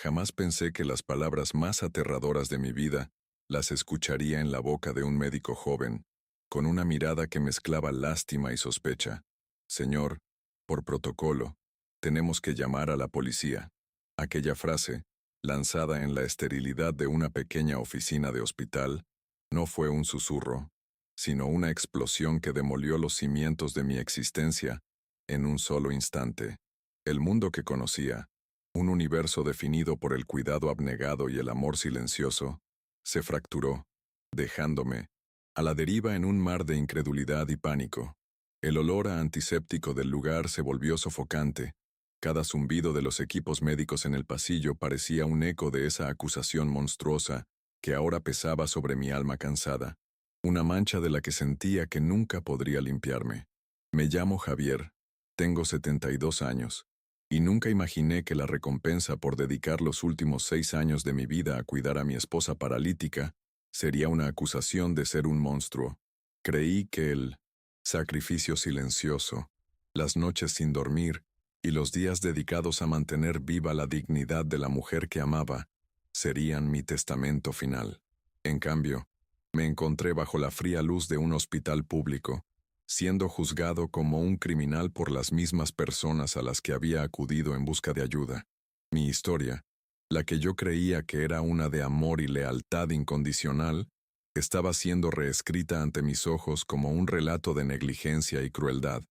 Jamás pensé que las palabras más aterradoras de mi vida las escucharía en la boca de un médico joven, con una mirada que mezclaba lástima y sospecha. Señor, por protocolo, tenemos que llamar a la policía. Aquella frase, lanzada en la esterilidad de una pequeña oficina de hospital, no fue un susurro, sino una explosión que demolió los cimientos de mi existencia en un solo instante. El mundo que conocía, un universo definido por el cuidado abnegado y el amor silencioso, se fracturó, dejándome a la deriva en un mar de incredulidad y pánico. El olor a antiséptico del lugar se volvió sofocante. Cada zumbido de los equipos médicos en el pasillo parecía un eco de esa acusación monstruosa que ahora pesaba sobre mi alma cansada, una mancha de la que sentía que nunca podría limpiarme. Me llamo Javier, tengo 72 años, y nunca imaginé que la recompensa por dedicar los últimos 6 años de mi vida a cuidar a mi esposa paralítica sería una acusación de ser un monstruo. Creí que el sacrificio silencioso, las noches sin dormir y los días dedicados a mantener viva la dignidad de la mujer que amaba serían mi testamento final. En cambio, me encontré bajo la fría luz de un hospital público, siendo juzgado como un criminal por las mismas personas a las que había acudido en busca de ayuda. Mi historia, la que yo creía que era una de amor y lealtad incondicional, estaba siendo reescrita ante mis ojos como un relato de negligencia y crueldad,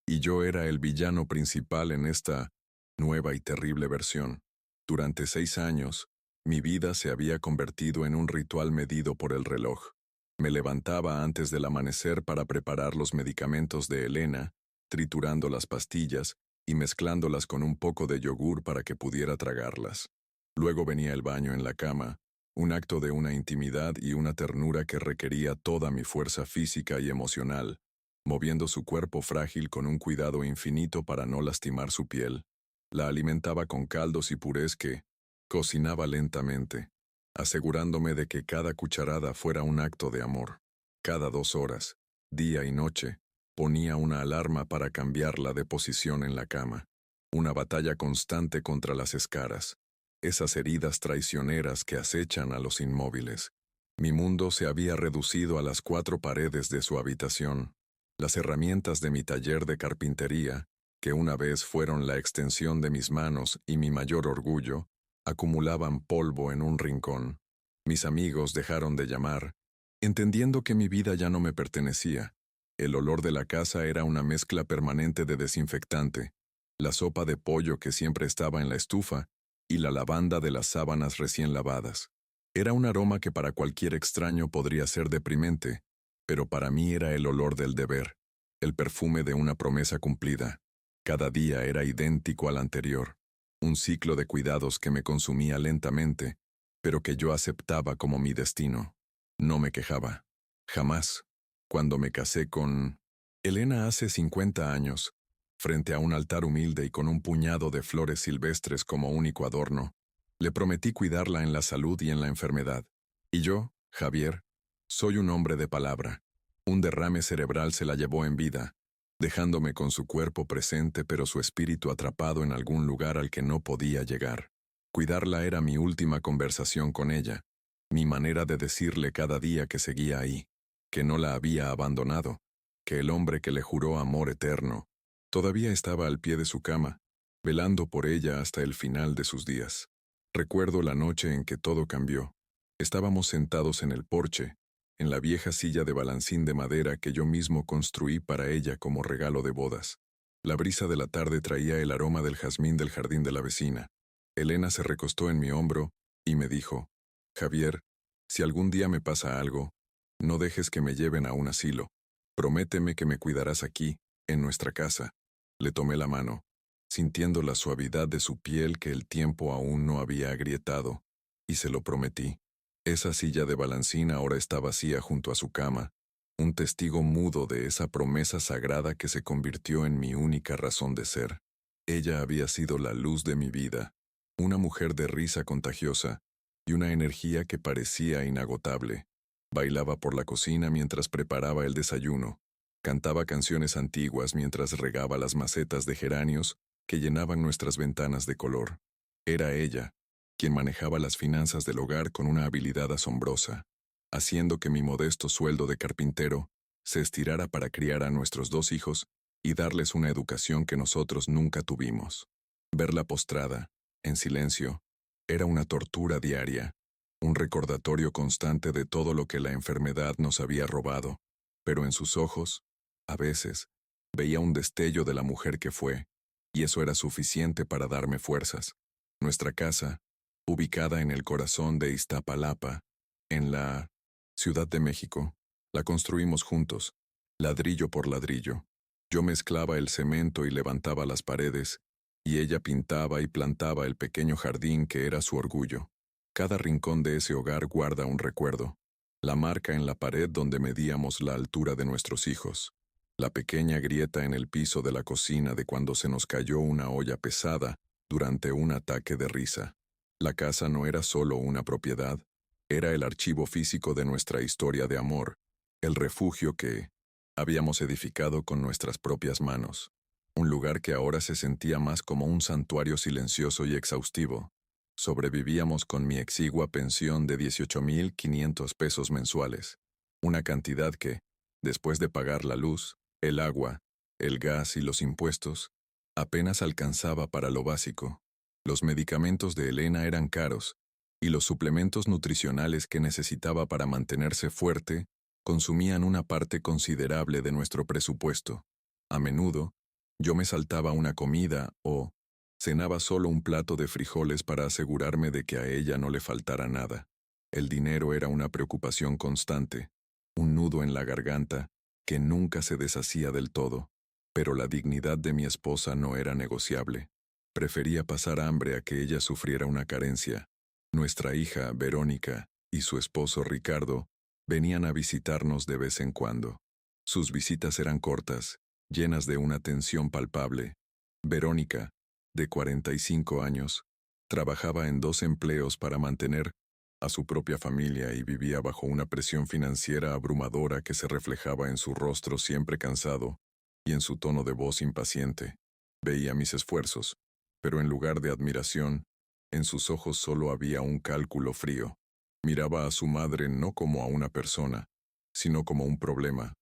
y yo era el villano principal en esta nueva y terrible versión. Durante 6 años, mi vida se había convertido en un ritual medido por el reloj. Me levantaba antes del amanecer para preparar los medicamentos de Elena, triturando las pastillas y mezclándolas con un poco de yogur para que pudiera tragarlas. Luego venía el baño en la cama, un acto de una intimidad y una ternura que requería toda mi fuerza física y emocional, moviendo su cuerpo frágil con un cuidado infinito para no lastimar su piel. La alimentaba con caldos y purés que cocinaba lentamente, asegurándome de que cada cucharada fuera un acto de amor. Cada 2 horas, día y noche, ponía una alarma para cambiarla de posición en la cama. Una batalla constante contra las escaras, esas heridas traicioneras que acechan a los inmóviles. Mi mundo se había reducido a las 4 paredes de su habitación. Las herramientas de mi taller de carpintería, que una vez fueron la extensión de mis manos y mi mayor orgullo, acumulaban polvo en un rincón. Mis amigos dejaron de llamar, entendiendo que mi vida ya no me pertenecía. El olor de la casa era una mezcla permanente de desinfectante, la sopa de pollo que siempre estaba en la estufa y la lavanda de las sábanas recién lavadas. Era un aroma que para cualquier extraño podría ser deprimente, pero para mí era el olor del deber, el perfume de una promesa cumplida. Cada día era idéntico al anterior, un ciclo de cuidados que me consumía lentamente, pero que yo aceptaba como mi destino. No me quejaba. Jamás. Cuando me casé con Elena hace 50 años, frente a un altar humilde y con un puñado de flores silvestres como único adorno, le prometí cuidarla en la salud y en la enfermedad. Y yo, Javier, soy un hombre de palabra. Un derrame cerebral se la llevó en vida, dejándome con su cuerpo presente pero su espíritu atrapado en algún lugar al que no podía llegar. Cuidarla era mi última conversación con ella, mi manera de decirle cada día que seguía ahí, que no la había abandonado, que el hombre que le juró amor eterno todavía estaba al pie de su cama, velando por ella hasta el final de sus días. Recuerdo la noche en que todo cambió. Estábamos sentados en el porche, en la vieja silla de balancín de madera que yo mismo construí para ella como regalo de bodas. La brisa de la tarde traía el aroma del jazmín del jardín de la vecina. Elena se recostó en mi hombro y me dijo, Javier, si algún día me pasa algo, no dejes que me lleven a un asilo. Prométeme que me cuidarás aquí, en nuestra casa. Le tomé la mano, sintiendo la suavidad de su piel que el tiempo aún no había agrietado, y se lo prometí. Esa silla de balancín ahora está vacía junto a su cama, un testigo mudo de esa promesa sagrada que se convirtió en mi única razón de ser. Ella había sido la luz de mi vida, una mujer de risa contagiosa y una energía que parecía inagotable. Bailaba por la cocina mientras preparaba el desayuno, cantaba canciones antiguas mientras regaba las macetas de geranios que llenaban nuestras ventanas de color. Era ella quien manejaba las finanzas del hogar con una habilidad asombrosa, haciendo que mi modesto sueldo de carpintero se estirara para criar a nuestros 2 hijos y darles una educación que nosotros nunca tuvimos. Verla postrada, en silencio, era una tortura diaria, un recordatorio constante de todo lo que la enfermedad nos había robado, pero en sus ojos, a veces, veía un destello de la mujer que fue, y eso era suficiente para darme fuerzas. Nuestra casa, ubicada en el corazón de Iztapalapa, en la Ciudad de México, la construimos juntos, ladrillo por ladrillo. Yo mezclaba el cemento y levantaba las paredes, y ella pintaba y plantaba el pequeño jardín que era su orgullo. Cada rincón de ese hogar guarda un recuerdo. La marca en la pared donde medíamos la altura de nuestros hijos. La pequeña grieta en el piso de la cocina de cuando se nos cayó una olla pesada durante un ataque de risa. La casa no era solo una propiedad, era el archivo físico de nuestra historia de amor, el refugio que habíamos edificado con nuestras propias manos. Un lugar que ahora se sentía más como un santuario silencioso y exhaustivo. Sobrevivíamos con mi exigua pensión de 18,500 pesos mensuales, una cantidad que, después de pagar la luz, el agua, el gas y los impuestos, apenas alcanzaba para lo básico. Los medicamentos de Elena eran caros, y los suplementos nutricionales que necesitaba para mantenerse fuerte consumían una parte considerable de nuestro presupuesto. A menudo, yo me saltaba una comida o cenaba solo un plato de frijoles para asegurarme de que a ella no le faltara nada. El dinero era una preocupación constante, un nudo en la garganta que nunca se deshacía del todo, pero la dignidad de mi esposa no era negociable. Prefería pasar hambre a que ella sufriera una carencia. Nuestra hija, Verónica, y su esposo, Ricardo, venían a visitarnos de vez en cuando. Sus visitas eran cortas, llenas de una tensión palpable. Verónica, de 45 años, trabajaba en 2 empleos para mantener a su propia familia y vivía bajo una presión financiera abrumadora que se reflejaba en su rostro siempre cansado y en su tono de voz impaciente. Veía mis esfuerzos, pero en lugar de admiración, en sus ojos solo había un cálculo frío. Miraba a su madre no como a una persona, sino como un problema,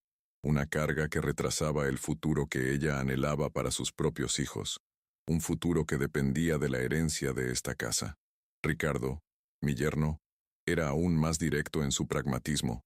una carga que retrasaba el futuro que ella anhelaba para sus propios hijos, un futuro que dependía de la herencia de esta casa. Ricardo, mi yerno, era aún más directo en su pragmatismo.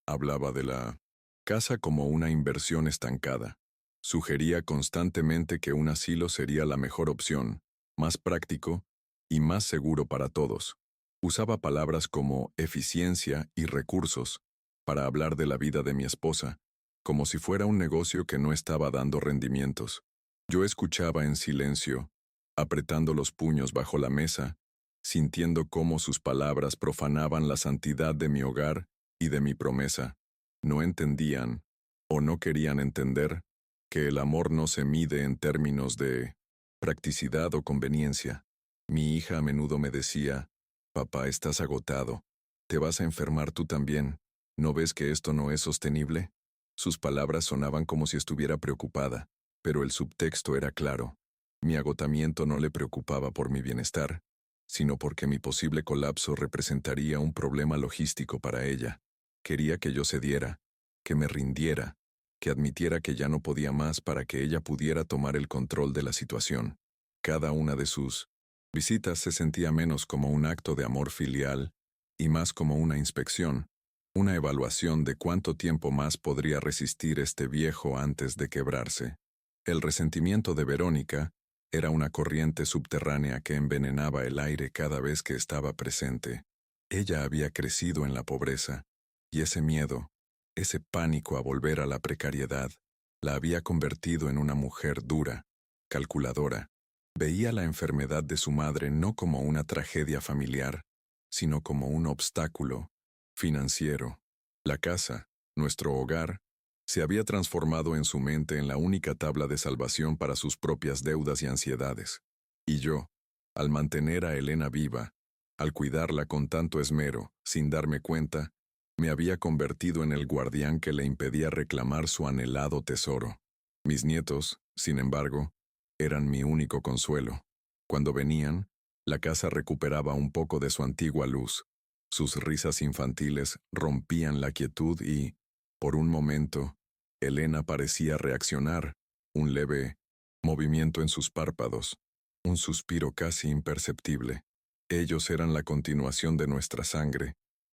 Hablaba de la casa como una inversión estancada. Sugería constantemente que un asilo sería la mejor opción, más práctico y más seguro para todos. Usaba palabras como eficiencia y recursos para hablar de la vida de mi esposa, como si fuera un negocio que no estaba dando rendimientos. Yo escuchaba en silencio, apretando los puños bajo la mesa, sintiendo cómo sus palabras profanaban la santidad de mi hogar y de mi promesa. No entendían, o no querían entender, que el amor no se mide en términos de practicidad o conveniencia. Mi hija a menudo me decía, «Papá, estás agotado. Te vas a enfermar tú también. ¿No ves que esto no es sostenible?» Sus palabras sonaban como si estuviera preocupada, pero el subtexto era claro. Mi agotamiento no le preocupaba por mi bienestar, sino porque mi posible colapso representaría un problema logístico para ella. Quería que yo cediera, que me rindiera, que admitiera que ya no podía más para que ella pudiera tomar el control de la situación. Cada una de sus visitas se sentía menos como un acto de amor filial y más como una inspección, una evaluación de cuánto tiempo más podría resistir este viejo antes de quebrarse. El resentimiento de Verónica era una corriente subterránea que envenenaba el aire cada vez que estaba presente. Ella había crecido en la pobreza, y ese miedo, ese pánico a volver a la precariedad, la había convertido en una mujer dura, calculadora. Veía la enfermedad de su madre no como una tragedia familiar, sino como un obstáculo financiero. La casa, nuestro hogar, se había transformado en su mente en la única tabla de salvación para sus propias deudas y ansiedades. Y yo, al mantener a Elena viva, al cuidarla con tanto esmero, sin darme cuenta, me había convertido en el guardián que le impedía reclamar su anhelado tesoro. Mis nietos, sin embargo, eran mi único consuelo. Cuando venían, La casa recuperaba un poco de su antigua luz. Sus risas infantiles rompían la quietud y, por un momento, Elena parecía reaccionar, un leve movimiento en sus párpados, un suspiro casi imperceptible. Ellos eran la continuación de nuestra sangre,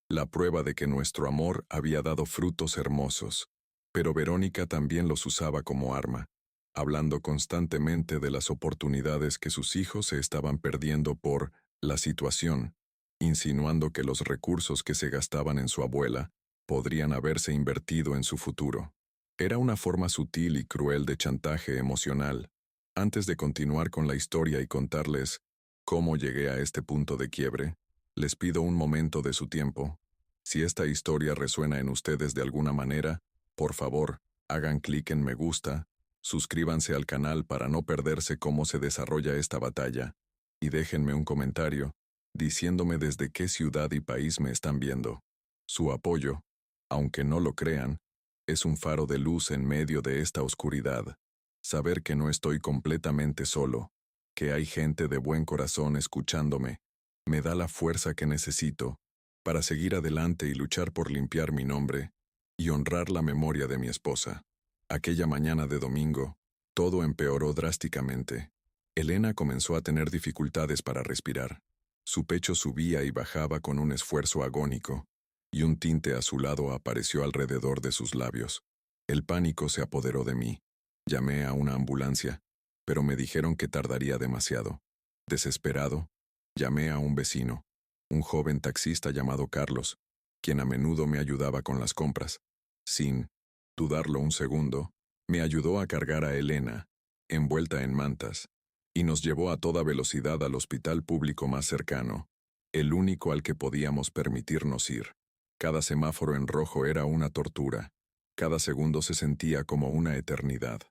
la prueba de que nuestro amor había dado frutos hermosos. Pero Verónica también los usaba como arma, hablando constantemente de las oportunidades que sus hijos se estaban perdiendo por la situación, insinuando que los recursos que se gastaban en su abuela podrían haberse invertido en su futuro. Era una forma sutil y cruel de chantaje emocional. Antes de continuar con la historia y contarles cómo llegué a este punto de quiebre, les pido un momento de su tiempo. Si esta historia resuena en ustedes de alguna manera, por favor, hagan clic en me gusta, suscríbanse al canal para no perderse cómo se desarrolla esta batalla, y déjenme un comentario, diciéndome desde qué ciudad y país me están viendo. Su apoyo, aunque no lo crean, es un faro de luz en medio de esta oscuridad. Saber que no estoy completamente solo, que hay gente de buen corazón escuchándome, me da la fuerza que necesito para seguir adelante y luchar por limpiar mi nombre y honrar la memoria de mi esposa. Aquella mañana de domingo, todo empeoró drásticamente. Elena comenzó a tener dificultades para respirar. Su pecho subía y bajaba con un esfuerzo agónico, y un tinte azulado apareció alrededor de sus labios. El pánico se apoderó de mí. Llamé a una ambulancia, pero me dijeron que tardaría demasiado. Desesperado, llamé a un vecino, un joven taxista llamado Carlos, quien a menudo me ayudaba con las compras. Sin dudarlo un segundo, me ayudó a cargar a Elena, envuelta en mantas, y nos llevó a toda velocidad al hospital público más cercano, el único al que podíamos permitirnos ir. Cada semáforo en rojo era una tortura. Cada segundo se sentía como una eternidad.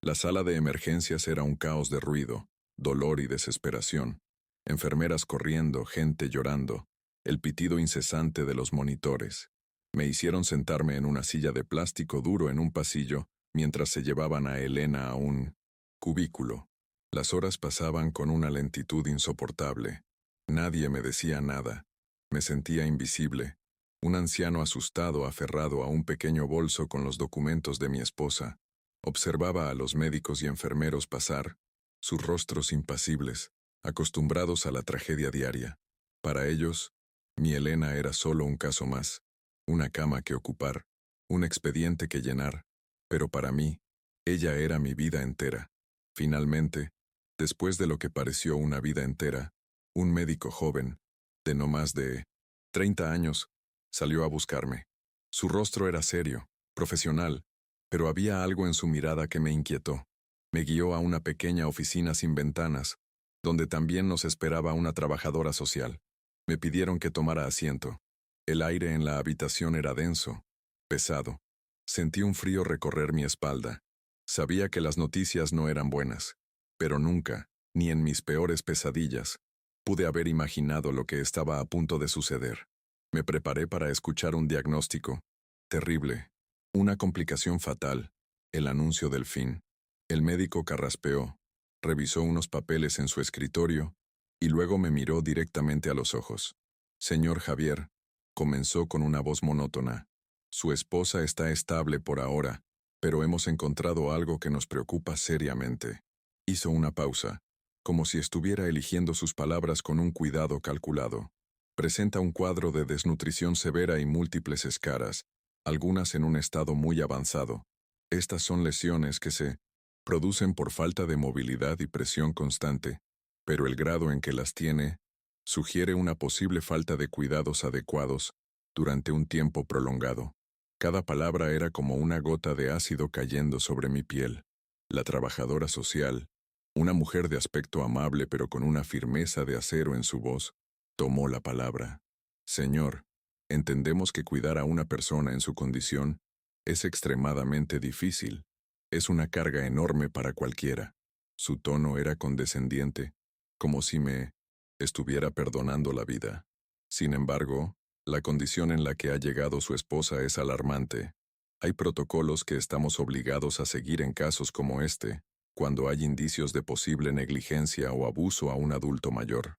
La sala de emergencias era un caos de ruido, dolor y desesperación. Enfermeras corriendo, gente llorando, el pitido incesante de los monitores. Me hicieron sentarme en una silla de plástico duro en un pasillo mientras se llevaban a Elena a un cubículo. Las horas pasaban con una lentitud insoportable. Nadie me decía nada. Me sentía invisible. Un anciano asustado aferrado a un pequeño bolso con los documentos de mi esposa. Observaba a los médicos y enfermeros pasar, sus rostros impasibles, acostumbrados a la tragedia diaria. Para ellos, mi Elena era solo un caso más, una cama que ocupar, un expediente que llenar, pero para mí, ella era mi vida entera. Finalmente, después de lo que pareció una vida entera, un médico joven, de no más de 30 años, salió a buscarme. Su rostro era serio, profesional, pero había algo en su mirada que me inquietó. Me guió a una pequeña oficina sin ventanas, donde también nos esperaba una trabajadora social. Me pidieron que tomara asiento. El aire en la habitación era denso, pesado. Sentí un frío recorrer mi espalda. Sabía que las noticias no eran buenas, pero nunca, ni en mis peores pesadillas, pude haber imaginado lo que estaba a punto de suceder. Me preparé para escuchar un diagnóstico terrible, una complicación fatal, el anuncio del fin. El médico carraspeó, revisó unos papeles en su escritorio y luego me miró directamente a los ojos. Señor Javier, comenzó con una voz monótona. Su esposa está estable por ahora, pero hemos encontrado algo que nos preocupa seriamente. Hizo una pausa, como si estuviera eligiendo sus palabras con un cuidado calculado. Presenta un cuadro de desnutrición severa y múltiples escaras, algunas en un estado muy avanzado. Estas son lesiones que se producen por falta de movilidad y presión constante, pero el grado en que las tiene sugiere una posible falta de cuidados adecuados durante un tiempo prolongado. Cada palabra era como una gota de ácido cayendo sobre mi piel. La trabajadora social, una mujer de aspecto amable pero con una firmeza de acero en su voz, tomó la palabra. Señor, entendemos que cuidar a una persona en su condición es extremadamente difícil. Es una carga enorme para cualquiera. Su tono era condescendiente, como si me estuviera perdonando la vida. Sin embargo, la condición en la que ha llegado su esposa es alarmante. Hay protocolos que estamos obligados a seguir en casos como este, cuando hay indicios de posible negligencia o abuso a un adulto mayor.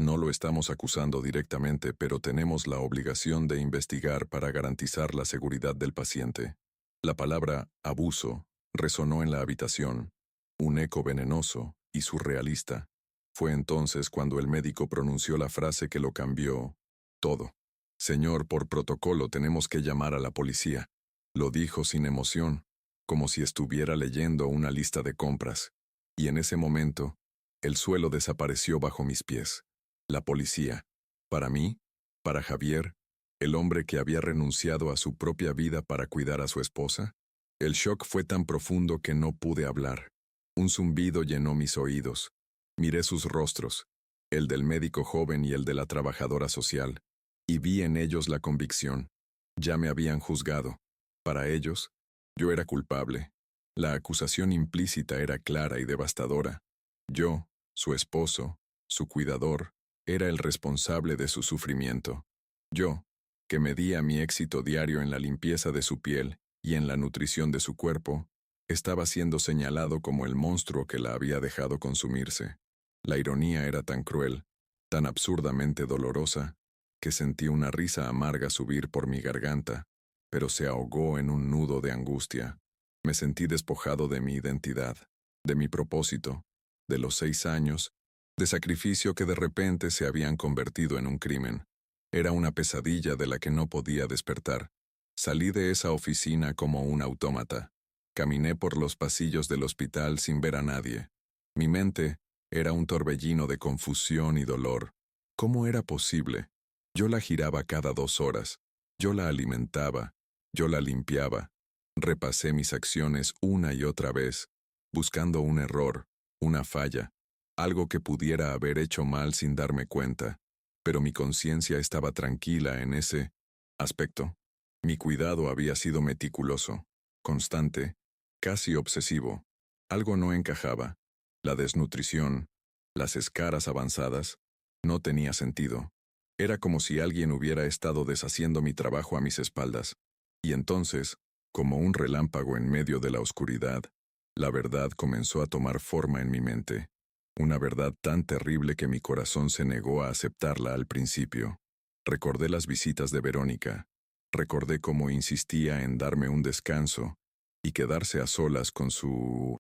No lo estamos acusando directamente, pero tenemos la obligación de investigar para garantizar la seguridad del paciente. La palabra abuso resonó en la habitación, un eco venenoso y surrealista. Fue entonces cuando el médico pronunció la frase que lo cambió todo. Señor, por protocolo tenemos que llamar a la policía. Lo dijo sin emoción, como si estuviera leyendo una lista de compras. Y en ese momento, el suelo desapareció bajo mis pies. La policía. Para mí, para Javier, el hombre que había renunciado a su propia vida para cuidar a su esposa. El shock fue tan profundo que no pude hablar. Un zumbido llenó mis oídos. Miré sus rostros, el del médico joven y el de la trabajadora social, y vi en ellos la convicción. Ya me habían juzgado. Para ellos, yo era culpable. La acusación implícita era clara y devastadora. Yo, su esposo, su cuidador, era el responsable de su sufrimiento. Yo, que medía mi éxito diario en la limpieza de su piel y en la nutrición de su cuerpo, estaba siendo señalado como el monstruo que la había dejado consumirse. La ironía era tan cruel, tan absurdamente dolorosa, que sentí una risa amarga subir por mi garganta, pero se ahogó en un nudo de angustia. Me sentí despojado de mi identidad, de mi propósito, de los 6 años, de sacrificio que de repente se habían convertido en un crimen. Era una pesadilla de la que no podía despertar. Salí de esa oficina como un autómata. Caminé por los pasillos del hospital sin ver a nadie. Mi mente era un torbellino de confusión y dolor. ¿Cómo era posible? Yo la giraba cada 2 horas. Yo la alimentaba. Yo la limpiaba. Repasé mis acciones una y otra vez, buscando un error, una falla, algo que pudiera haber hecho mal sin darme cuenta. Pero mi conciencia estaba tranquila en ese aspecto. Mi cuidado había sido meticuloso, constante, casi obsesivo. Algo no encajaba. La desnutrición, las escaras avanzadas, no tenía sentido. Era como si alguien hubiera estado deshaciendo mi trabajo a mis espaldas. Y entonces, como un relámpago en medio de la oscuridad, la verdad comenzó a tomar forma en mi mente. Una verdad tan terrible que mi corazón se negó a aceptarla al principio. Recordé las visitas de Verónica. Recordé cómo insistía en darme un descanso y quedarse a solas con su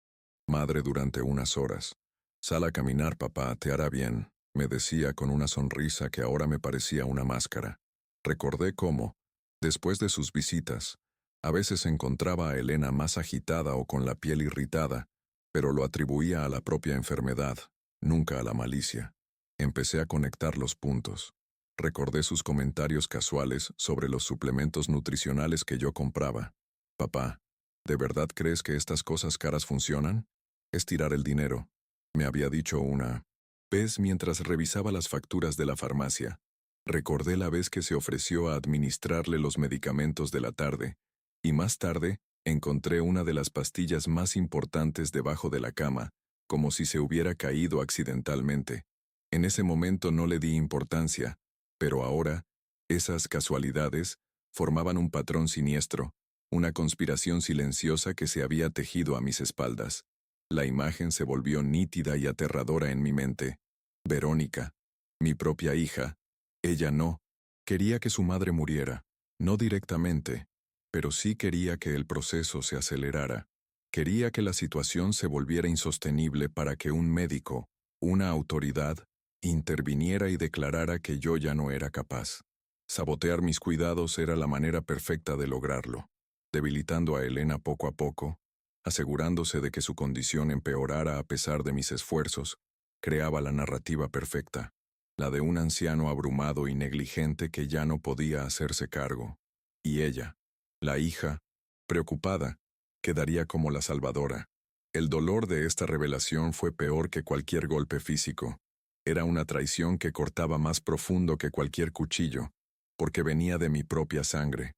madre durante unas horas. Sal a caminar, papá, te hará bien, me decía con una sonrisa que ahora me parecía una máscara. Recordé cómo, después de sus visitas, a veces encontraba a Elena más agitada o con la piel irritada, pero lo atribuía a la propia enfermedad, nunca a la malicia. Empecé a conectar los puntos. Recordé sus comentarios casuales sobre los suplementos nutricionales que yo compraba. Papá, ¿de verdad crees que estas cosas caras funcionan? Es tirar el dinero, me había dicho una vez mientras revisaba las facturas de la farmacia. Recordé la vez que se ofreció a administrarle los medicamentos de la tarde, y más tarde encontré una de las pastillas más importantes debajo de la cama, como si se hubiera caído accidentalmente. En ese momento no le di importancia, pero ahora, esas casualidades formaban un patrón siniestro, una conspiración silenciosa que se había tejido a mis espaldas. La imagen se volvió nítida y aterradora en mi mente. Verónica, mi propia hija, ella no, quería que su madre muriera, no directamente, pero sí quería que el proceso se acelerara. Quería que la situación se volviera insostenible para que un médico, una autoridad, interviniera y declarara que yo ya no era capaz. Sabotear mis cuidados era la manera perfecta de lograrlo, debilitando a Elena poco a poco, asegurándose de que su condición empeorara a pesar de mis esfuerzos. Creaba la narrativa perfecta, la de un anciano abrumado y negligente que ya no podía hacerse cargo. Y ella, la hija, preocupada, quedaría como la salvadora. El dolor de esta revelación fue peor que cualquier golpe físico. Era una traición que cortaba más profundo que cualquier cuchillo, porque venía de mi propia sangre,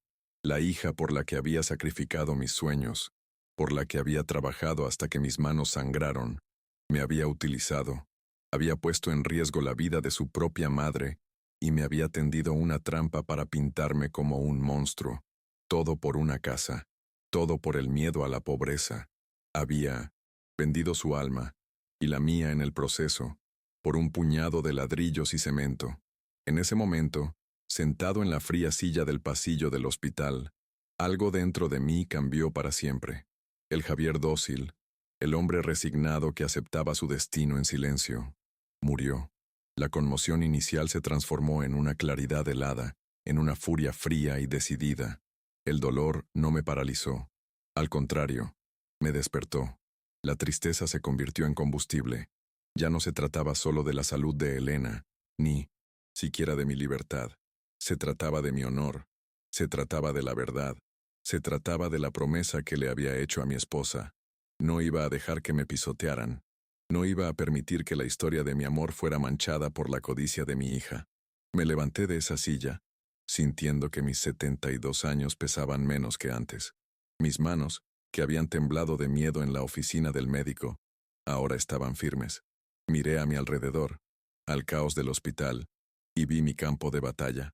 la hija por la que había sacrificado mis sueños, por la que había trabajado hasta que mis manos sangraron. Me había utilizado, había puesto en riesgo la vida de su propia madre y me había tendido una trampa para pintarme como un monstruo. Todo por una casa, todo por el miedo a la pobreza. Había vendido su alma, y la mía en el proceso. por un puñado de ladrillos y cemento. En ese momento, sentado en la fría silla del pasillo del hospital, algo dentro de mí cambió para siempre. El Javier dócil, el hombre resignado que aceptaba su destino en silencio, murió. La conmoción inicial se transformó en una claridad helada, en una furia fría y decidida. El dolor no me paralizó. Al contrario, me despertó. La tristeza se convirtió en combustible. Ya no se trataba solo de la salud de Elena, ni siquiera de mi libertad. Se trataba de mi honor. Se trataba de la verdad. Se trataba de la promesa que le había hecho a mi esposa. No iba a dejar que me pisotearan. No iba a permitir que la historia de mi amor fuera manchada por la codicia de mi hija. Me levanté de esa silla, sintiendo que mis 72 años pesaban menos que antes. Mis manos, que habían temblado de miedo en la oficina del médico, ahora estaban firmes. Miré a mi alrededor, al caos del hospital, y vi mi campo de batalla.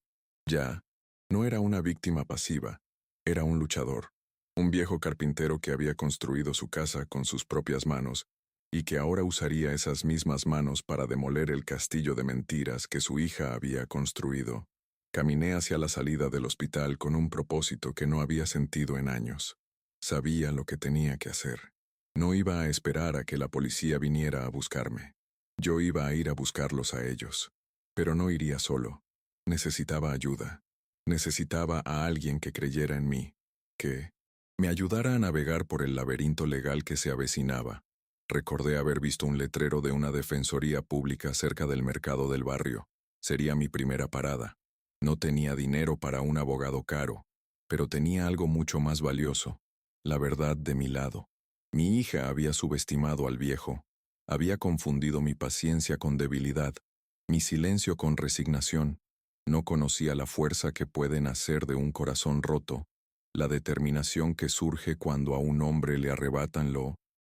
Ya, no era una víctima pasiva, era un luchador, un viejo carpintero que había construido su casa con sus propias manos, y que ahora usaría esas mismas manos para demoler el castillo de mentiras que su hija había construido. Caminé hacia la salida del hospital con un propósito que no había sentido en años. Sabía lo que tenía que hacer. No iba a esperar a que la policía viniera a buscarme. Yo iba a ir a buscarlos a ellos. Pero no iría solo. Necesitaba ayuda. Necesitaba a alguien que creyera en mí, que me ayudara a navegar por el laberinto legal que se avecinaba. Recordé haber visto un letrero de una defensoría pública cerca del mercado del barrio. Sería mi primera parada. No tenía dinero para un abogado caro, pero tenía algo mucho más valioso: la verdad de mi lado. Mi hija había subestimado al viejo, había confundido mi paciencia con debilidad, mi silencio con resignación. No conocía la fuerza que puede nacer de un corazón roto, la determinación que surge cuando a un hombre le arrebatan lo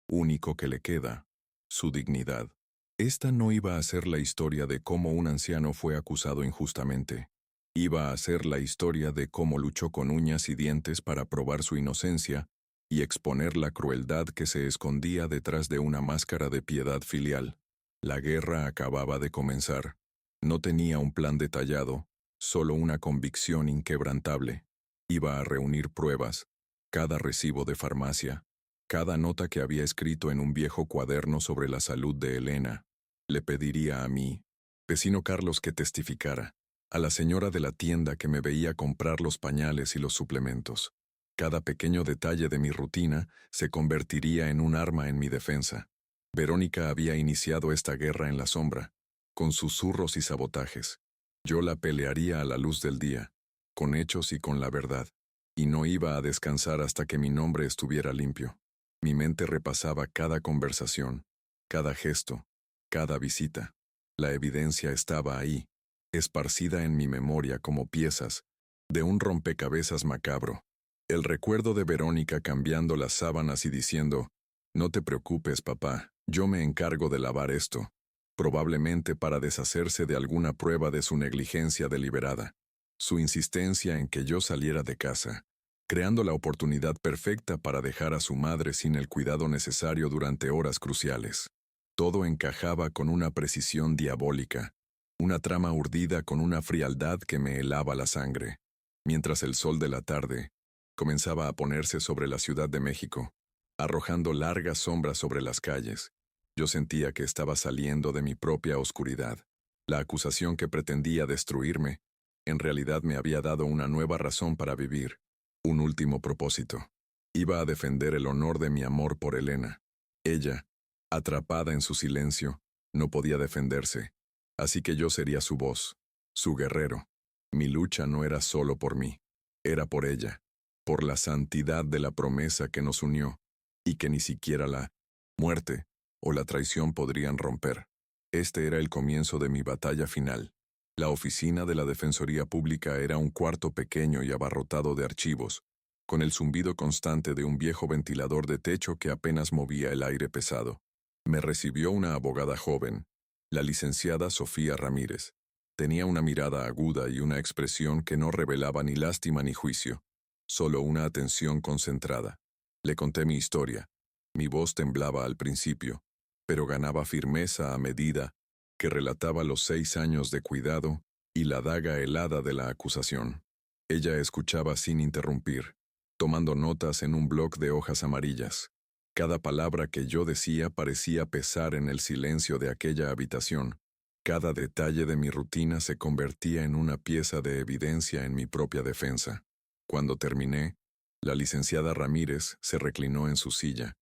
único que le queda, su dignidad. Esta no iba a ser la historia de cómo un anciano fue acusado injustamente. Iba a ser la historia de cómo luchó con uñas y dientes para probar su inocencia y exponer la crueldad que se escondía detrás de una máscara de piedad filial. La guerra acababa de comenzar. No tenía un plan detallado, solo una convicción inquebrantable. Iba a reunir pruebas, cada recibo de farmacia, cada nota que había escrito en un viejo cuaderno sobre la salud de Elena. Le pediría a mí, vecino Carlos, que testificara, a la señora de la tienda que me veía comprar los pañales y los suplementos. Cada pequeño detalle de mi rutina se convertiría en un arma en mi defensa. Verónica había iniciado esta guerra en la sombra, con susurros y sabotajes. Yo la pelearía a la luz del día, con hechos y con la verdad, y no iba a descansar hasta que mi nombre estuviera limpio. Mi mente repasaba cada conversación, cada gesto, cada visita. La evidencia estaba ahí, esparcida en mi memoria como piezas de un rompecabezas macabro. El recuerdo de Verónica cambiando las sábanas y diciendo: «No te preocupes, papá, yo me encargo de lavar esto», probablemente para deshacerse de alguna prueba de su negligencia deliberada. Su insistencia en que yo saliera de casa, creando la oportunidad perfecta para dejar a su madre sin el cuidado necesario durante horas cruciales. Todo encajaba con una precisión diabólica, una trama urdida con una frialdad que me helaba la sangre. Mientras el sol de la tarde comenzaba a ponerse sobre la Ciudad de México, arrojando largas sombras sobre las calles, yo sentía que estaba saliendo de mi propia oscuridad. La acusación que pretendía destruirme, en realidad me había dado una nueva razón para vivir, un último propósito. Iba a defender el honor de mi amor por Elena. Ella, atrapada en su silencio, no podía defenderse, así que yo sería su voz, su guerrero. Mi lucha no era solo por mí, era por ella, por la santidad de la promesa que nos unió, y que ni siquiera la muerte o la traición podrían romper. Este era el comienzo de mi batalla final. La oficina de la Defensoría Pública era un cuarto pequeño y abarrotado de archivos, con el zumbido constante de un viejo ventilador de techo que apenas movía el aire pesado. Me recibió una abogada joven, la licenciada Sofía Ramírez. Tenía una mirada aguda y una expresión que no revelaba ni lástima ni juicio, solo una atención concentrada. Le conté mi historia. Mi voz temblaba al principio, pero ganaba firmeza a medida que relataba los 6 años de cuidado y la daga helada de la acusación. Ella escuchaba sin interrumpir, tomando notas en un bloc de hojas amarillas. Cada palabra que yo decía parecía pesar en el silencio de aquella habitación. Cada detalle de mi rutina se convertía en una pieza de evidencia en mi propia defensa. Cuando terminé, la licenciada Ramírez se reclinó en su silla,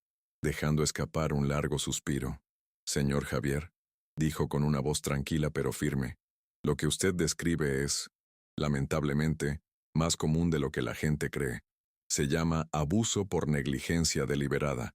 dejando escapar un largo suspiro. «Señor Javier», dijo con una voz tranquila pero firme, «lo que usted describe es, lamentablemente, más común de lo que la gente cree. Se llama abuso por negligencia deliberada,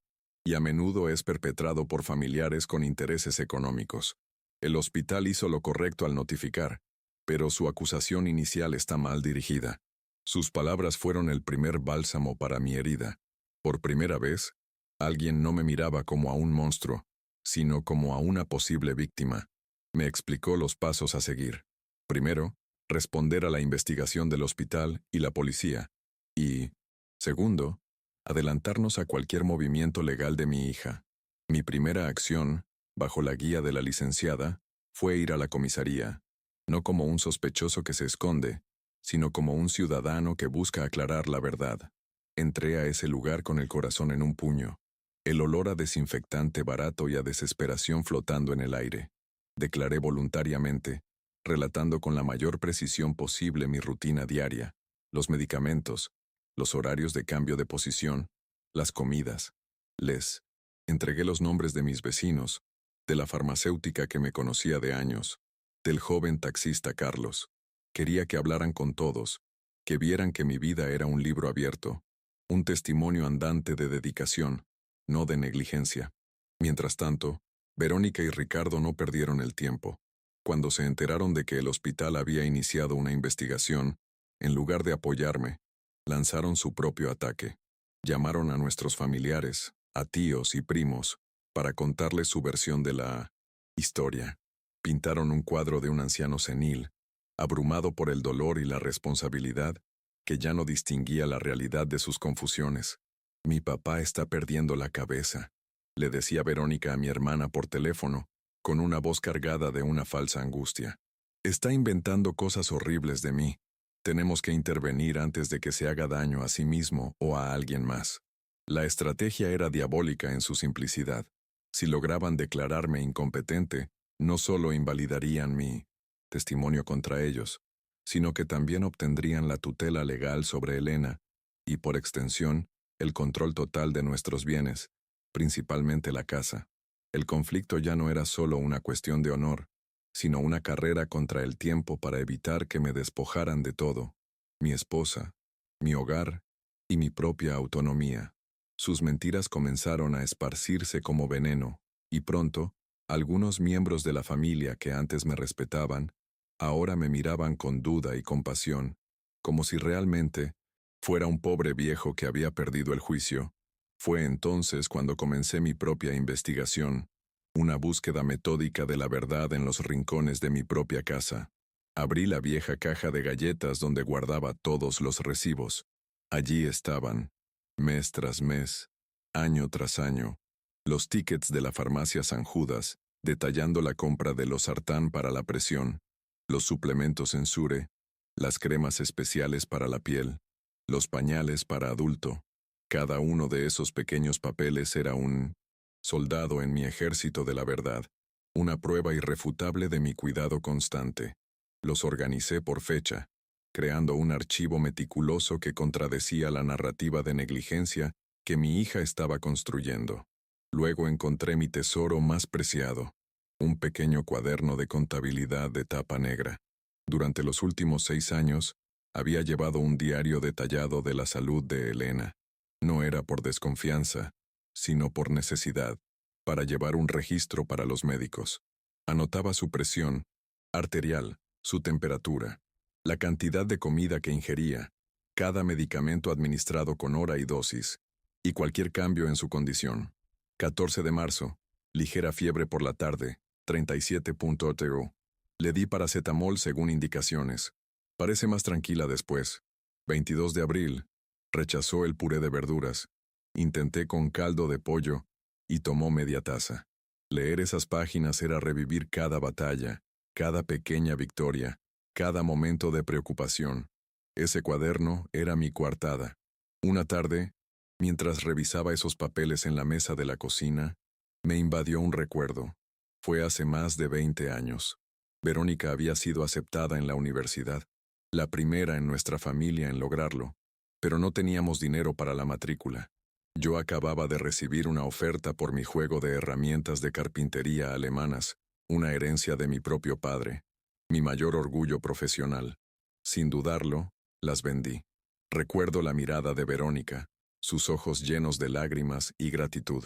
y a menudo es perpetrado por familiares con intereses económicos. El hospital hizo lo correcto al notificar, pero su acusación inicial está mal dirigida. Sus palabras fueron el primer bálsamo para mi herida. Por primera vez, alguien no me miraba como a un monstruo, sino como a una posible víctima. Me explicó los pasos a seguir. Primero, responder a la investigación del hospital y la policía. Y, segundo, adelantarnos a cualquier movimiento legal de mi hija. Mi primera acción, bajo la guía de la licenciada, fue ir a la comisaría, no como un sospechoso que se esconde, sino como un ciudadano que busca aclarar la verdad. Entré a ese lugar con el corazón en un puño, el olor a desinfectante barato y a desesperación flotando en el aire. Declaré voluntariamente, relatando con la mayor precisión posible mi rutina diaria, los medicamentos, los horarios de cambio de posición, las comidas. Les entregué los nombres de mis vecinos, de la farmacéutica que me conocía de años, del joven taxista Carlos. Quería que hablaran con todos, que vieran que mi vida era un libro abierto, un testimonio andante de dedicación, no de negligencia. Mientras tanto, Verónica y Ricardo no perdieron el tiempo. Cuando se enteraron de que el hospital había iniciado una investigación, en lugar de apoyarme, lanzaron su propio ataque. Llamaron a nuestros familiares, a tíos y primos, para contarles su versión de la historia. Pintaron un cuadro de un anciano senil, abrumado por el dolor y la responsabilidad, que ya no distinguía la realidad de sus confusiones. «Mi papá está perdiendo la cabeza», le decía Verónica a mi hermana por teléfono, con una voz cargada de una falsa angustia. «Está inventando cosas horribles de mí. Tenemos que intervenir antes de que se haga daño a sí mismo o a alguien más». La estrategia era diabólica en su simplicidad. Si lograban declararme incompetente, no solo invalidarían mi testimonio contra ellos, sino que también obtendrían la tutela legal sobre Elena y, por extensión, el control total de nuestros bienes, principalmente la casa. El conflicto ya no era solo una cuestión de honor, sino una carrera contra el tiempo para evitar que me despojaran de todo, mi esposa, mi hogar y mi propia autonomía. Sus mentiras comenzaron a esparcirse como veneno, y pronto, algunos miembros de la familia que antes me respetaban, ahora me miraban con duda y compasión, como si realmente fuera un pobre viejo que había perdido el juicio. Fue entonces cuando comencé mi propia investigación, una búsqueda metódica de la verdad en los rincones de mi propia casa. Abrí la vieja caja de galletas donde guardaba todos los recibos. Allí estaban, mes tras mes, año tras año, los tickets de la farmacia San Judas, detallando la compra de losartán para la presión, los suplementos Ensure, las cremas especiales para la piel, los pañales para adulto. Cada uno de esos pequeños papeles era un soldado en mi ejército de la verdad, una prueba irrefutable de mi cuidado constante. Los organicé por fecha, creando un archivo meticuloso que contradecía la narrativa de negligencia que mi hija estaba construyendo. Luego encontré mi tesoro más preciado, un pequeño cuaderno de contabilidad de tapa negra. Durante los últimos 6 años, había llevado un diario detallado de la salud de Elena. No era por desconfianza, sino por necesidad, para llevar un registro para los médicos. Anotaba su presión arterial, su temperatura, la cantidad de comida que ingería, cada medicamento administrado con hora y dosis, y cualquier cambio en su condición. 14 de marzo, ligera fiebre por la tarde, 37.0. Le di paracetamol según indicaciones. Parece más tranquila después. 22 de abril, rechazó el puré de verduras. Intenté con caldo de pollo y tomó media taza. Leer esas páginas era revivir cada batalla, cada pequeña victoria, cada momento de preocupación. Ese cuaderno era mi coartada. Una tarde, mientras revisaba esos papeles en la mesa de la cocina, me invadió un recuerdo. Fue hace más de 20 años. Verónica había sido aceptada en la universidad, la primera en nuestra familia en lograrlo, pero no teníamos dinero para la matrícula. Yo acababa de recibir una oferta por mi juego de herramientas de carpintería alemanas, una herencia de mi propio padre, mi mayor orgullo profesional. Sin dudarlo, las vendí. Recuerdo la mirada de Verónica, sus ojos llenos de lágrimas y gratitud.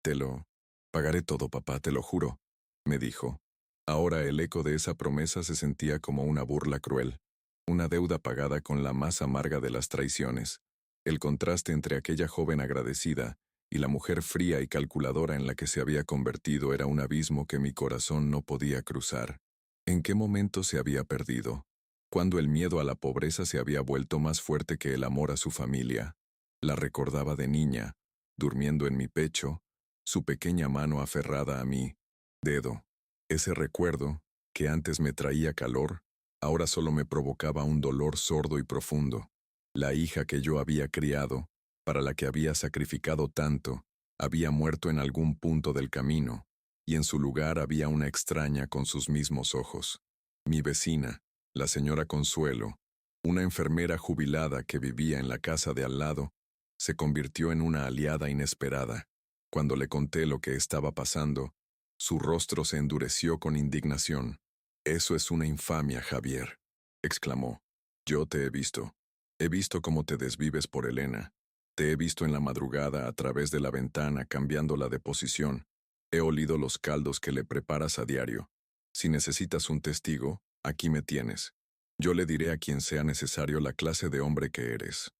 Te lo pagaré todo, papá, te lo juro, me dijo. Ahora el eco de esa promesa se sentía como una burla cruel, una deuda pagada con la más amarga de las traiciones. El contraste entre aquella joven agradecida y la mujer fría y calculadora en la que se había convertido era un abismo que mi corazón no podía cruzar. ¿En qué momento se había perdido? Cuando el miedo a la pobreza se había vuelto más fuerte que el amor a su familia. La recordaba de niña, durmiendo en mi pecho, su pequeña mano aferrada a mi dedo. Ese recuerdo, que antes me traía calor, ahora solo me provocaba un dolor sordo y profundo. La hija que yo había criado, para la que había sacrificado tanto, había muerto en algún punto del camino, y en su lugar había una extraña con sus mismos ojos. Mi vecina, la señora Consuelo, una enfermera jubilada que vivía en la casa de al lado, se convirtió en una aliada inesperada. Cuando le conté lo que estaba pasando, su rostro se endureció con indignación. «Eso es una infamia, Javier», exclamó. «Yo te he visto. He visto cómo te desvives por Elena. Te he visto en la madrugada a través de la ventana cambiándola de posición. He olido los caldos que le preparas a diario. Si necesitas un testigo, aquí me tienes. Yo le diré a quien sea necesario la clase de hombre que eres».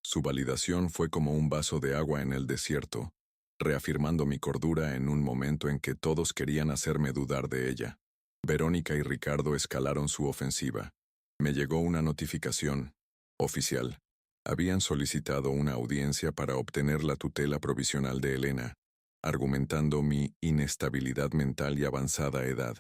Su validación fue como un vaso de agua en el desierto, reafirmando mi cordura en un momento en que todos querían hacerme dudar de ella. Verónica y Ricardo escalaron su ofensiva. Me llegó una notificación. Oficial. Habían solicitado una audiencia para obtener la tutela provisional de Elena, argumentando mi inestabilidad mental y avanzada edad.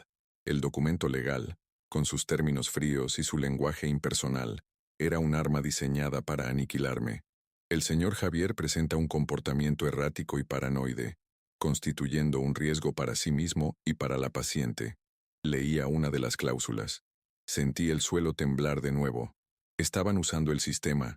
El documento legal, con sus términos fríos y su lenguaje impersonal, era un arma diseñada para aniquilarme. El señor Javier presenta un comportamiento errático y paranoide, constituyendo un riesgo para sí mismo y para la paciente. Leía una de las cláusulas. Sentí el suelo temblar de nuevo. Estaban usando el sistema,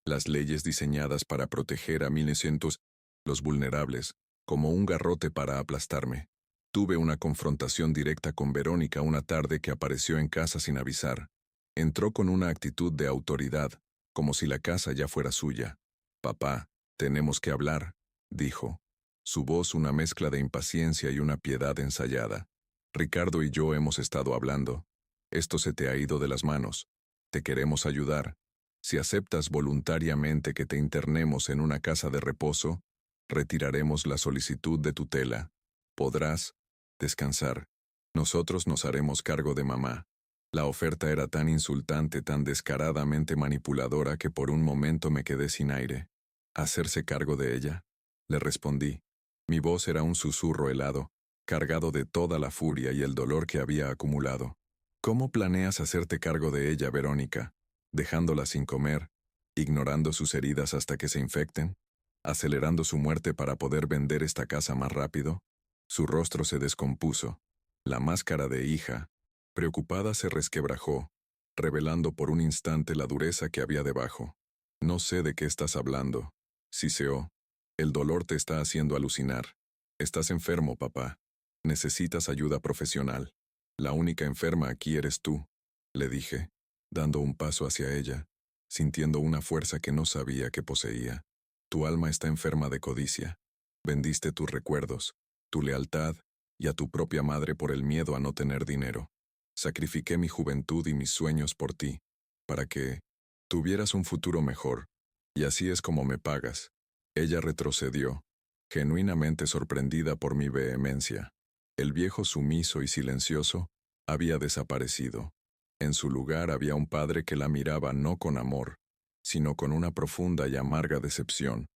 las leyes diseñadas para proteger a 1900, los vulnerables, como un garrote para aplastarme. Tuve una confrontación directa con Verónica una tarde que apareció en casa sin avisar. Entró con una actitud de autoridad, como si la casa ya fuera suya. «Papá, tenemos que hablar», dijo. Su voz una mezcla de impaciencia y una piedad ensayada. «Ricardo y yo hemos estado hablando. Esto se te ha ido de las manos. Te queremos ayudar. Si aceptas voluntariamente que te internemos en una casa de reposo, retiraremos la solicitud de tutela. Podrás descansar. Nosotros nos haremos cargo de mamá». La oferta era tan insultante, tan descaradamente manipuladora que por un momento me quedé sin aire. ¿Hacerse cargo de ella?, le respondí. Mi voz era un susurro helado, cargado de toda la furia y el dolor que había acumulado. «¿Cómo planeas hacerte cargo de ella, Verónica? ¿Dejándola sin comer? ¿Ignorando sus heridas hasta que se infecten? ¿Acelerando su muerte para poder vender esta casa más rápido?» Su rostro se descompuso. La máscara de hija, preocupada, se resquebrajó, revelando por un instante la dureza que había debajo. «No sé de qué estás hablando», siseó. «El dolor te está haciendo alucinar. Estás enfermo, papá. Necesitas ayuda profesional. La única enferma aquí eres tú», le dije, dando un paso hacia ella, sintiendo una fuerza que no sabía que poseía. «Tu alma está enferma de codicia. Vendiste tus recuerdos, tu lealtad y a tu propia madre por el miedo a no tener dinero. Sacrifiqué mi juventud y mis sueños por ti, para que tuvieras un futuro mejor, y así es como me pagas». Ella retrocedió, genuinamente sorprendida por mi vehemencia. El viejo sumiso y silencioso había desaparecido. En su lugar había un padre que la miraba no con amor, sino con una profunda y amarga decepción,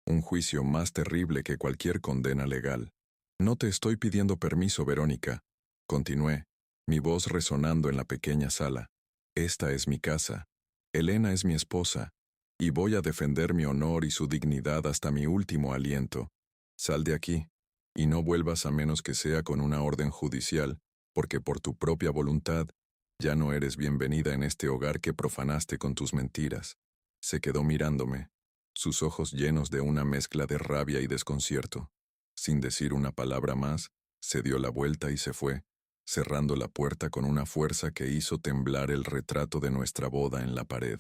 un juicio más terrible que cualquier condena legal. No te estoy pidiendo permiso, Verónica. Continué, mi voz resonando en la pequeña sala. Esta es mi casa. Elena es mi esposa. Y voy a defender mi honor y su dignidad hasta mi último aliento. Sal de aquí, y no vuelvas a menos que sea con una orden judicial, porque por tu propia voluntad, ya no eres bienvenida en este hogar que profanaste con tus mentiras. Se quedó mirándome, sus ojos llenos de una mezcla de rabia y desconcierto. Sin decir una palabra más, se dio la vuelta y se fue, cerrando la puerta con una fuerza que hizo temblar el retrato de nuestra boda en la pared.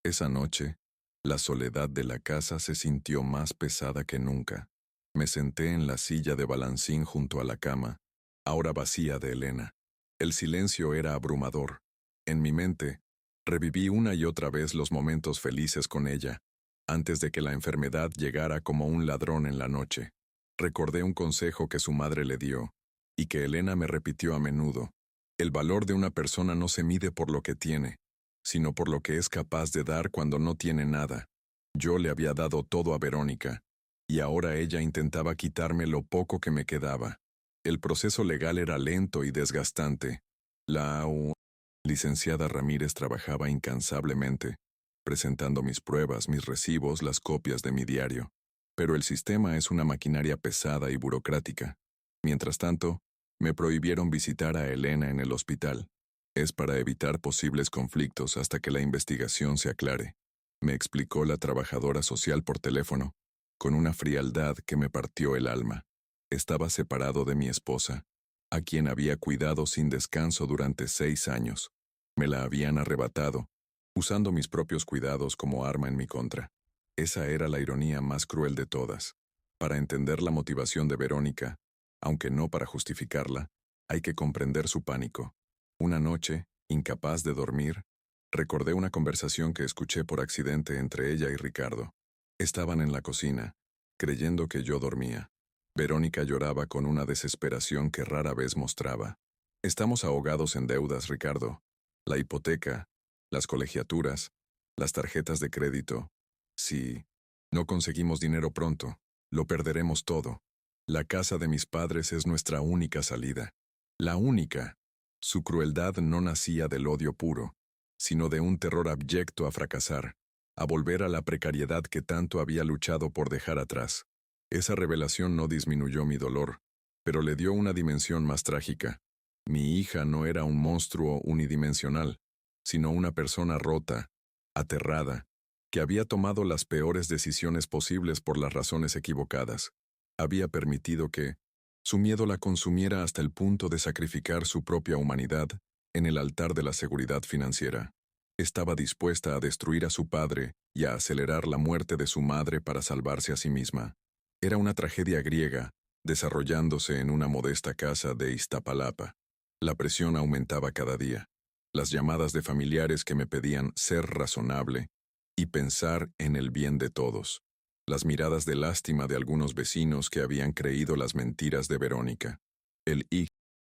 Esa noche, la soledad de la casa se sintió más pesada que nunca. Me senté en la silla de balancín junto a la cama, ahora vacía de Elena. El silencio era abrumador. En mi mente, reviví una y otra vez los momentos felices con ella, antes de que la enfermedad llegara como un ladrón en la noche. Recordé un consejo que su madre le dio, y que Elena me repitió a menudo. El valor de una persona no se mide por lo que tiene, sino por lo que es capaz de dar cuando no tiene nada. Yo le había dado todo a Verónica, y ahora ella intentaba quitarme lo poco que me quedaba. El proceso legal era lento y desgastante. La licenciada Ramírez trabajaba incansablemente, presentando mis pruebas, mis recibos, las copias de mi diario. Pero el sistema es una maquinaria pesada y burocrática. Mientras tanto, me prohibieron visitar a Elena en el hospital. Es para evitar posibles conflictos hasta que la investigación se aclare, me explicó la trabajadora social por teléfono, con una frialdad que me partió el alma. Estaba separado de mi esposa, a quien había cuidado sin descanso durante 6 años. Me la habían arrebatado, usando mis propios cuidados como arma en mi contra. Esa era la ironía más cruel de todas. Para entender la motivación de Verónica, aunque no para justificarla, hay que comprender su pánico. Una noche, incapaz de dormir, recordé una conversación que escuché por accidente entre ella y Ricardo. Estaban en la cocina, creyendo que yo dormía. Verónica lloraba con una desesperación que rara vez mostraba. Estamos ahogados en deudas, Ricardo. La hipoteca, las colegiaturas, las tarjetas de crédito. Si no conseguimos dinero pronto, lo perderemos todo. La casa de mis padres es nuestra única salida. La única. Su crueldad no nacía del odio puro, sino de un terror abyecto a fracasar, a volver a la precariedad que tanto había luchado por dejar atrás. Esa revelación no disminuyó mi dolor, pero le dio una dimensión más trágica. Mi hija no era un monstruo unidimensional, sino una persona rota, aterrada, que había tomado las peores decisiones posibles por las razones equivocadas. Había permitido que su miedo la consumiera hasta el punto de sacrificar su propia humanidad en el altar de la seguridad financiera. Estaba dispuesta a destruir a su padre y a acelerar la muerte de su madre para salvarse a sí misma. Era una tragedia griega, desarrollándose en una modesta casa de Iztapalapa. La presión aumentaba cada día. Las llamadas de familiares que me pedían ser razonable y pensar en el bien de todos. Las miradas de lástima de algunos vecinos que habían creído las mentiras de Verónica.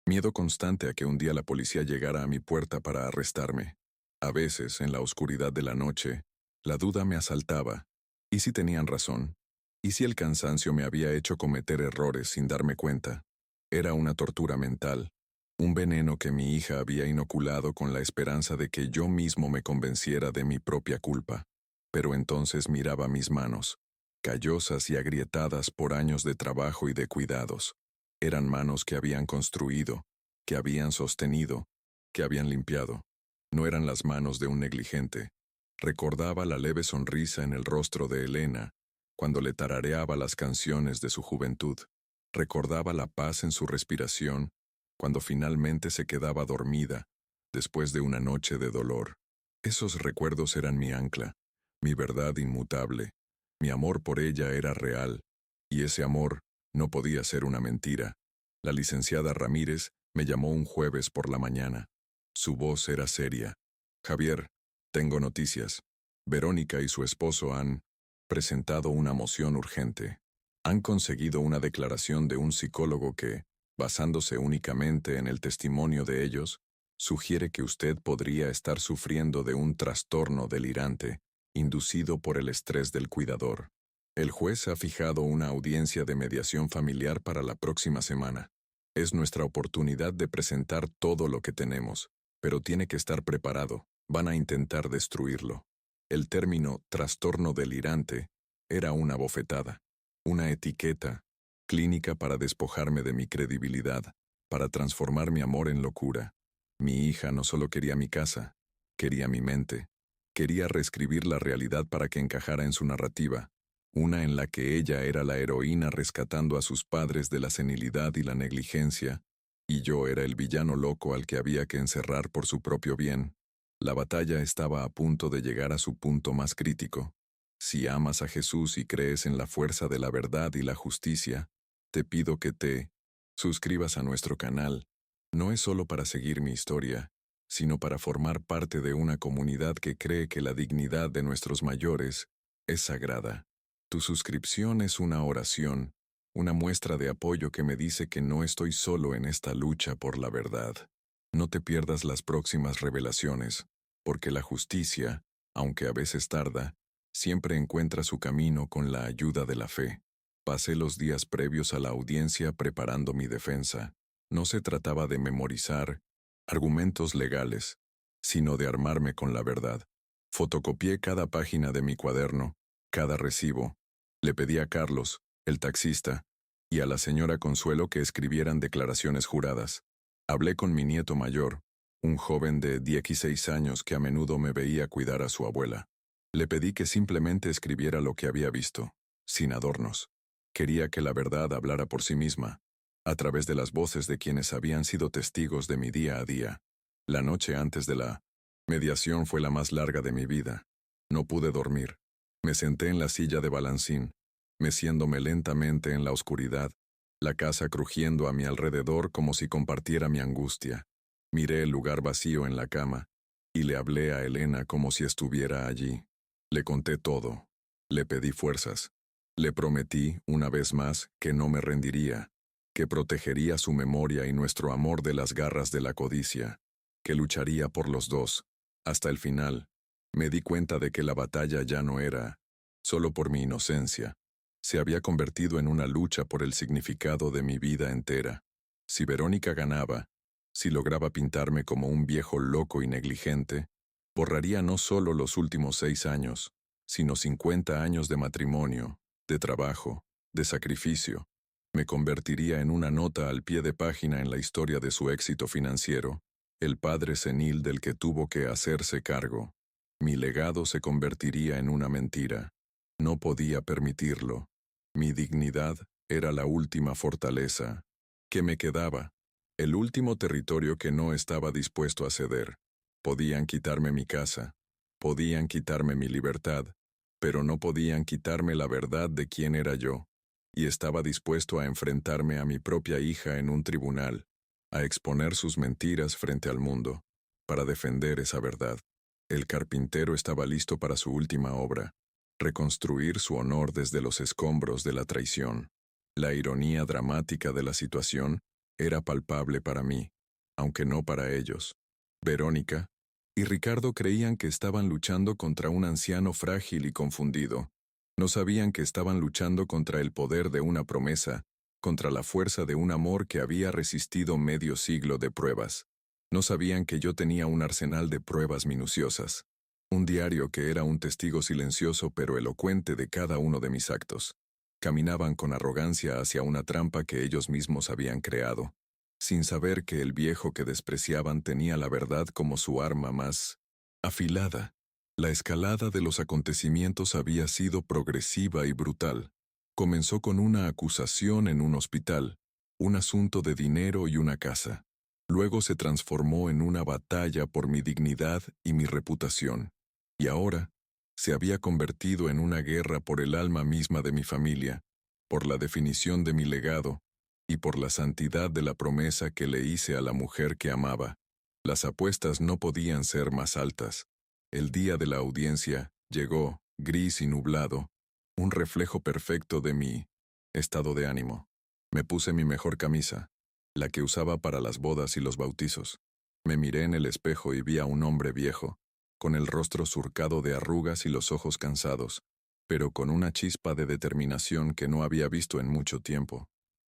Miedo constante a que un día la policía llegara a mi puerta para arrestarme. A veces, en la oscuridad de la noche, la duda me asaltaba. ¿Y si tenían razón? ¿Y si el cansancio me había hecho cometer errores sin darme cuenta? Era una tortura mental, un veneno que mi hija había inoculado con la esperanza de que yo mismo me convenciera de mi propia culpa. Pero entonces miraba mis manos, callosas y agrietadas por años de trabajo y de cuidados. Eran manos que habían construido, que habían sostenido, que habían limpiado. No eran las manos de un negligente. Recordaba la leve sonrisa en el rostro de Elena, cuando le tarareaba las canciones de su juventud. Recordaba la paz en su respiración, cuando finalmente se quedaba dormida, después de una noche de dolor. Esos recuerdos eran mi ancla, mi verdad inmutable. Mi amor por ella era real, y ese amor no podía ser una mentira. La licenciada Ramírez me llamó un jueves por la mañana. Su voz era seria. Javier, tengo noticias. Verónica y su esposo han presentado una moción urgente. Han conseguido una declaración de un psicólogo que, basándose únicamente en el testimonio de ellos, sugiere que usted podría estar sufriendo de un trastorno delirante inducido por el estrés del cuidador. El juez ha fijado una audiencia de mediación familiar para la próxima semana. Es nuestra oportunidad de presentar todo lo que tenemos, pero tiene que estar preparado. Van a intentar destruirlo. El término trastorno delirante era una bofetada, una etiqueta clínica para despojarme de mi credibilidad, para transformar mi amor en locura. Mi hija no solo quería mi casa, quería mi mente. Quería reescribir la realidad para que encajara en su narrativa, una en la que ella era la heroína rescatando a sus padres de la senilidad y la negligencia, y yo era el villano loco al que había que encerrar por su propio bien. La batalla estaba a punto de llegar a su punto más crítico. Si amas a Jesús y crees en la fuerza de la verdad y la justicia, te pido que te suscribas a nuestro canal. No es solo para seguir mi historia, sino para formar parte de una comunidad que cree que la dignidad de nuestros mayores es sagrada. Tu suscripción es una oración, una muestra de apoyo que me dice que no estoy solo en esta lucha por la verdad. No te pierdas las próximas revelaciones, porque la justicia, aunque a veces tarda, siempre encuentra su camino con la ayuda de la fe. Pasé los días previos a la audiencia preparando mi defensa. No se trataba de memorizar argumentos legales, sino de armarme con la verdad. Fotocopié cada página de mi cuaderno, cada recibo. Le pedí a Carlos, el taxista, y a la señora Consuelo que escribieran declaraciones juradas. Hablé con mi nieto mayor, un joven de 16 años que a menudo me veía cuidar a su abuela. Le pedí que simplemente escribiera lo que había visto, sin adornos. Quería que la verdad hablara por sí misma, a través de las voces de quienes habían sido testigos de mi día a día. La noche antes de la mediación fue la más larga de mi vida. No pude dormir. Me senté en la silla de balancín, meciéndome lentamente en la oscuridad, la casa crujiendo a mi alrededor como si compartiera mi angustia. Miré el lugar vacío en la cama, y le hablé a Elena como si estuviera allí. Le conté todo. Le pedí fuerzas. Le prometí, una vez más, que no me rendiría, que protegería su memoria y nuestro amor de las garras de la codicia, que lucharía por los dos, hasta el final. Me di cuenta de que la batalla ya no era solo por mi inocencia. Se había convertido en una lucha por el significado de mi vida entera. Si Verónica ganaba, si lograba pintarme como un viejo loco y negligente, borraría no solo los últimos 6 años, sino 50 años de matrimonio, de trabajo, de sacrificio. Me convertiría en una nota al pie de página en la historia de su éxito financiero, el padre senil del que tuvo que hacerse cargo. Mi legado se convertiría en una mentira. No podía permitirlo. Mi dignidad era la última fortaleza. ¿Qué me quedaba? El último territorio que no estaba dispuesto a ceder. Podían quitarme mi casa, podían quitarme mi libertad, pero no podían quitarme la verdad de quién era yo. Y estaba dispuesto a enfrentarme a mi propia hija en un tribunal, a exponer sus mentiras frente al mundo, para defender esa verdad. El carpintero estaba listo para su última obra, reconstruir su honor desde los escombros de la traición. La ironía dramática de la situación era palpable para mí, aunque no para ellos. Verónica y Ricardo creían que estaban luchando contra un anciano frágil y confundido. No sabían que estaban luchando contra el poder de una promesa, contra la fuerza de un amor que había resistido medio siglo de pruebas. No sabían que yo tenía un arsenal de pruebas minuciosas. Un diario que era un testigo silencioso pero elocuente de cada uno de mis actos. Caminaban con arrogancia hacia una trampa que ellos mismos habían creado, sin saber que el viejo que despreciaban tenía la verdad como su arma más afilada. La escalada de los acontecimientos había sido progresiva y brutal. Comenzó con una acusación en un hospital, un asunto de dinero y una casa. Luego se transformó en una batalla por mi dignidad y mi reputación. Y ahora, se había convertido en una guerra por el alma misma de mi familia, por la definición de mi legado, y por la santidad de la promesa que le hice a la mujer que amaba. Las apuestas no podían ser más altas. El día de la audiencia llegó, gris y nublado, un reflejo perfecto de mi estado de ánimo. Me puse mi mejor camisa, la que usaba para las bodas y los bautizos. Me miré en el espejo y vi a un hombre viejo, con el rostro surcado de arrugas y los ojos cansados. pero con una chispa de determinación que no había visto en mucho tiempo.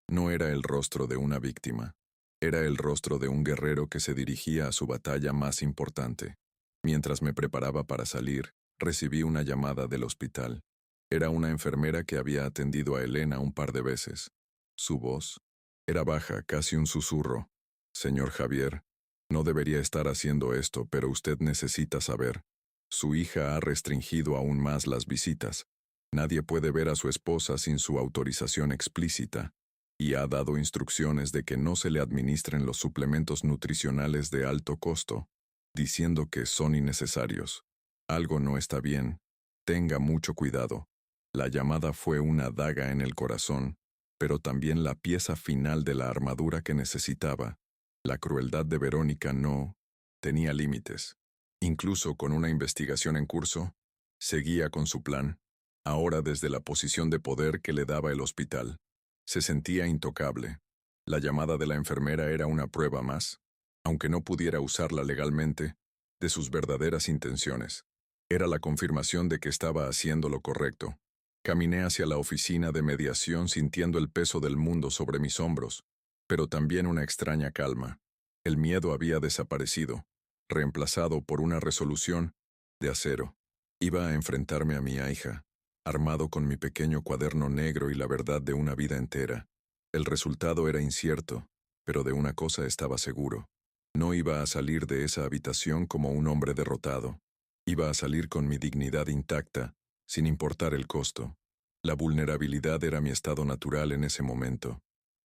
No era el rostro de una víctima. Era el rostro de un guerrero que se dirigía a su batalla más importante. Mientras me preparaba para salir, recibí una llamada del hospital. Era una enfermera que había atendido a Elena un par de veces. Su voz era baja, casi un susurro. Señor Javier, no debería estar haciendo esto, pero usted necesita saber. Su hija ha restringido aún más las visitas. Nadie puede ver a su esposa sin su autorización explícita, y ha dado instrucciones de que no se le administren los suplementos nutricionales de alto costo, diciendo que son innecesarios. Algo no está bien. Tenga mucho cuidado. La llamada fue una daga en el corazón, pero también la pieza final de la armadura que necesitaba. La crueldad de Verónica no tenía límites. Incluso con una investigación en curso, seguía con su plan, ahora desde la posición de poder que le daba el hospital. Se sentía intocable. La llamada de la enfermera era una prueba más, aunque no pudiera usarla legalmente, de sus verdaderas intenciones. Era la confirmación de que estaba haciendo lo correcto. Caminé hacia la oficina de mediación sintiendo el peso del mundo sobre mis hombros, pero también una extraña calma. El miedo había desaparecido, reemplazado por una resolución de acero. Iba a enfrentarme a mi hija, armado con mi pequeño cuaderno negro y la verdad de una vida entera. El resultado era incierto, pero de una cosa estaba seguro. No iba a salir de esa habitación como un hombre derrotado. Iba a salir con mi dignidad intacta, sin importar el costo. La vulnerabilidad era mi estado natural en ese momento.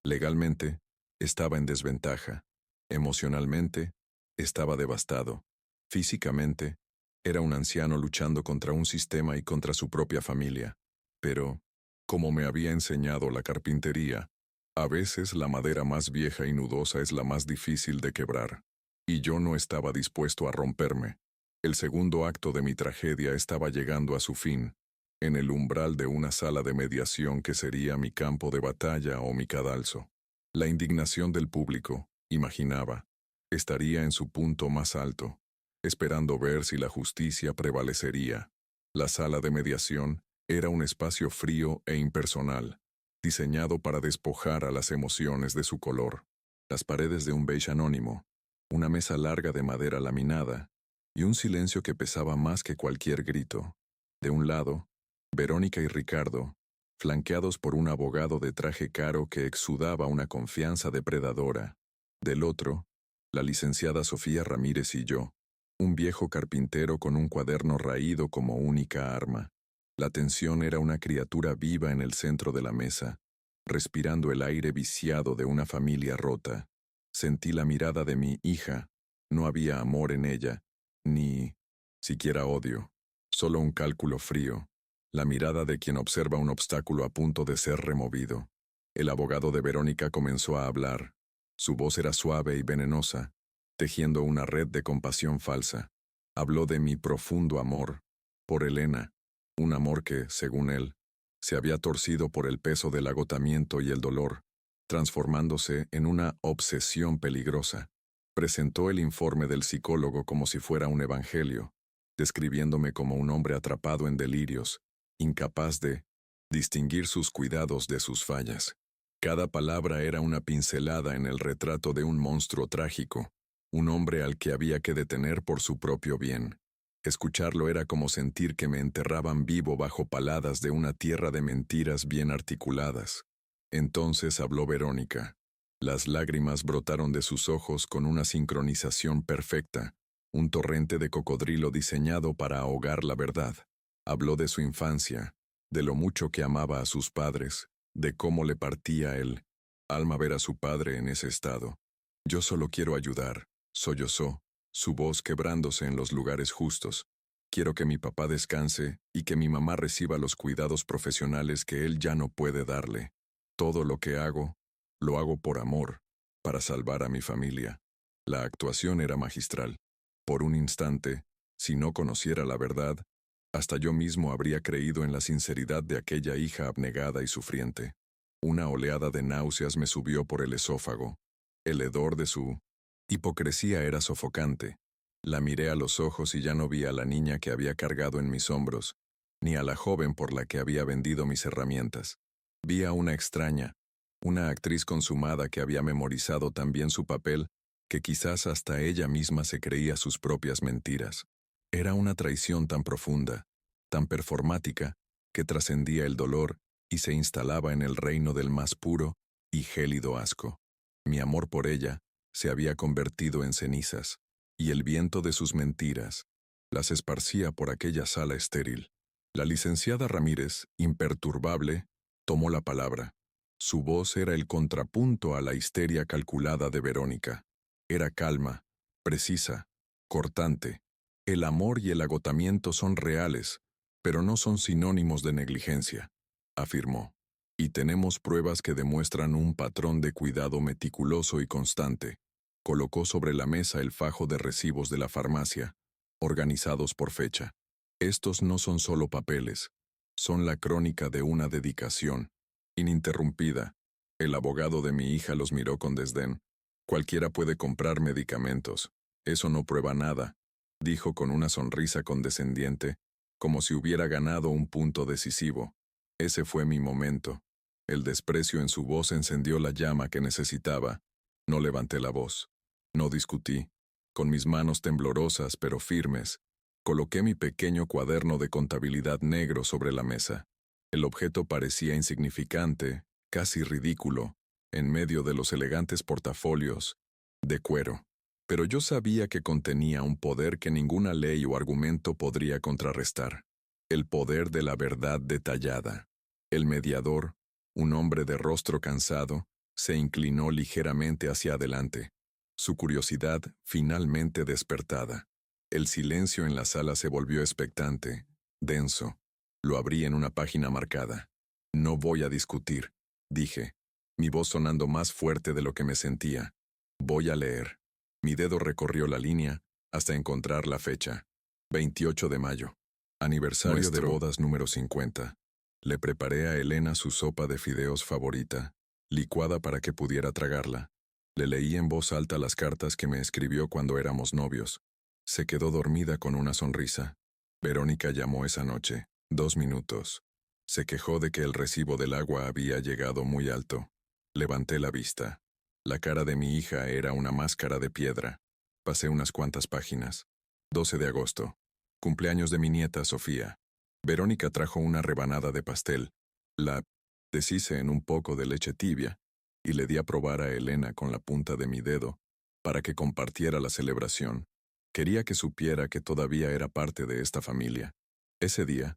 Legalmente, estaba en desventaja. Emocionalmente, estaba devastado. Físicamente, era un anciano luchando contra un sistema y contra su propia familia. Pero, como me había enseñado la carpintería, a veces la madera más vieja y nudosa es la más difícil de quebrar. Y yo no estaba dispuesto a romperme. El segundo acto de mi tragedia estaba llegando a su fin, en el umbral de una sala de mediación que sería mi campo de batalla o mi cadalso. La indignación del público, imaginaba, estaría en su punto más alto, esperando ver si la justicia prevalecería. La sala de mediación era un espacio frío e impersonal, diseñado para despojar a las emociones de su color. Las paredes de un beige anónimo, una mesa larga de madera laminada, y un silencio que pesaba más que cualquier grito. De un lado, Verónica y Ricardo, flanqueados por un abogado de traje caro que exudaba una confianza depredadora. Del otro, la licenciada Sofía Ramírez y yo, un viejo carpintero con un cuaderno raído como única arma. La tensión era una criatura viva en el centro de la mesa, respirando el aire viciado de una familia rota. Sentí la mirada de mi hija. No había amor en ella, ni siquiera odio, solo un cálculo frío, la mirada de quien observa un obstáculo a punto de ser removido. El abogado de Verónica comenzó a hablar. Su voz era suave y venenosa, tejiendo una red de compasión falsa. Habló de mi profundo amor por Elena, un amor que, según él, se había torcido por el peso del agotamiento y el dolor, transformándose en una obsesión peligrosa. Presentó el informe del psicólogo como si fuera un evangelio, describiéndome como un hombre atrapado en delirios, incapaz de distinguir sus cuidados de sus fallas. Cada palabra era una pincelada en el retrato de un monstruo trágico, un hombre al que había que detener por su propio bien. Escucharlo era como sentir que me enterraban vivo bajo paladas de una tierra de mentiras bien articuladas. Entonces habló Verónica. Las lágrimas brotaron de sus ojos con una sincronización perfecta, un torrente de cocodrilo diseñado para ahogar la verdad. Habló de su infancia, de lo mucho que amaba a sus padres, de cómo le partía el alma ver a su padre en ese estado. Yo solo quiero ayudar, sollozó, su voz quebrándose en los lugares justos. Quiero que mi papá descanse y que mi mamá reciba los cuidados profesionales que él ya no puede darle. Todo lo que hago, lo hago por amor, para salvar a mi familia. La actuación era magistral. Por un instante, si no conociera la verdad, hasta yo mismo habría creído en la sinceridad de aquella hija abnegada y sufriente. Una oleada de náuseas me subió por el esófago. El hedor de su hipocresía era sofocante. La miré a los ojos y ya no vi a la niña que había cargado en mis hombros. ni a la joven por la que había vendido mis herramientas. Vi a una extraña, una actriz consumada que había memorizado tan bien su papel que quizás hasta ella misma se creía sus propias mentiras. Era una traición tan profunda, tan performática, que trascendía el dolor y se instalaba en el reino del más puro y gélido asco. Mi amor por ella se había convertido en cenizas, y el viento de sus mentiras las esparcía por aquella sala estéril. La licenciada Ramírez, imperturbable, tomó la palabra. Su voz era el contrapunto a la histeria calculada de Verónica. Era calma, precisa, cortante. El amor y el agotamiento son reales, pero no son sinónimos de negligencia, afirmó. Y tenemos pruebas que demuestran un patrón de cuidado meticuloso y constante. Colocó sobre la mesa el fajo de recibos de la farmacia, organizados por fecha. Estos no son solo papeles, son la crónica de una dedicación, ininterrumpida. El abogado de mi hija los miró con desdén. Cualquiera puede comprar medicamentos. Eso no prueba nada, dijo con una sonrisa condescendiente, como si hubiera ganado un punto decisivo. Ese fue mi momento. El desprecio en su voz encendió la llama que necesitaba. No levanté la voz. No discutí. Con mis manos temblorosas pero firmes, coloqué mi pequeño cuaderno de contabilidad negro sobre la mesa. El objeto parecía insignificante, casi ridículo, en medio de los elegantes portafolios de cuero. Pero yo sabía que contenía un poder que ninguna ley o argumento podría contrarrestar. El poder de la verdad detallada. El mediador, un hombre de rostro cansado, se inclinó ligeramente hacia adelante, su curiosidad finalmente despertada. El silencio en la sala se volvió expectante, denso. Lo abrí en una página marcada. No voy a discutir, dije, mi voz sonando más fuerte de lo que me sentía. Voy a leer. Mi dedo recorrió la línea hasta encontrar la fecha. 28 de mayo. Aniversario de bodas número 50. Le preparé a Elena su sopa de fideos favorita, licuada para que pudiera tragarla. Le leí en voz alta las cartas que me escribió cuando éramos novios. Se quedó dormida con una sonrisa. Verónica llamó esa noche, 2 minutos. Se quejó de que el recibo del agua había llegado muy alto. Levanté la vista. La cara de mi hija era una máscara de piedra. Pasé unas cuantas páginas. 12 de agosto. Cumpleaños de mi nieta Sofía. Verónica trajo una rebanada de pastel. La deshice en un poco de leche tibia y le di a probar a Elena con la punta de mi dedo para que compartiera la celebración. Quería que supiera que todavía era parte de esta familia. Ese día,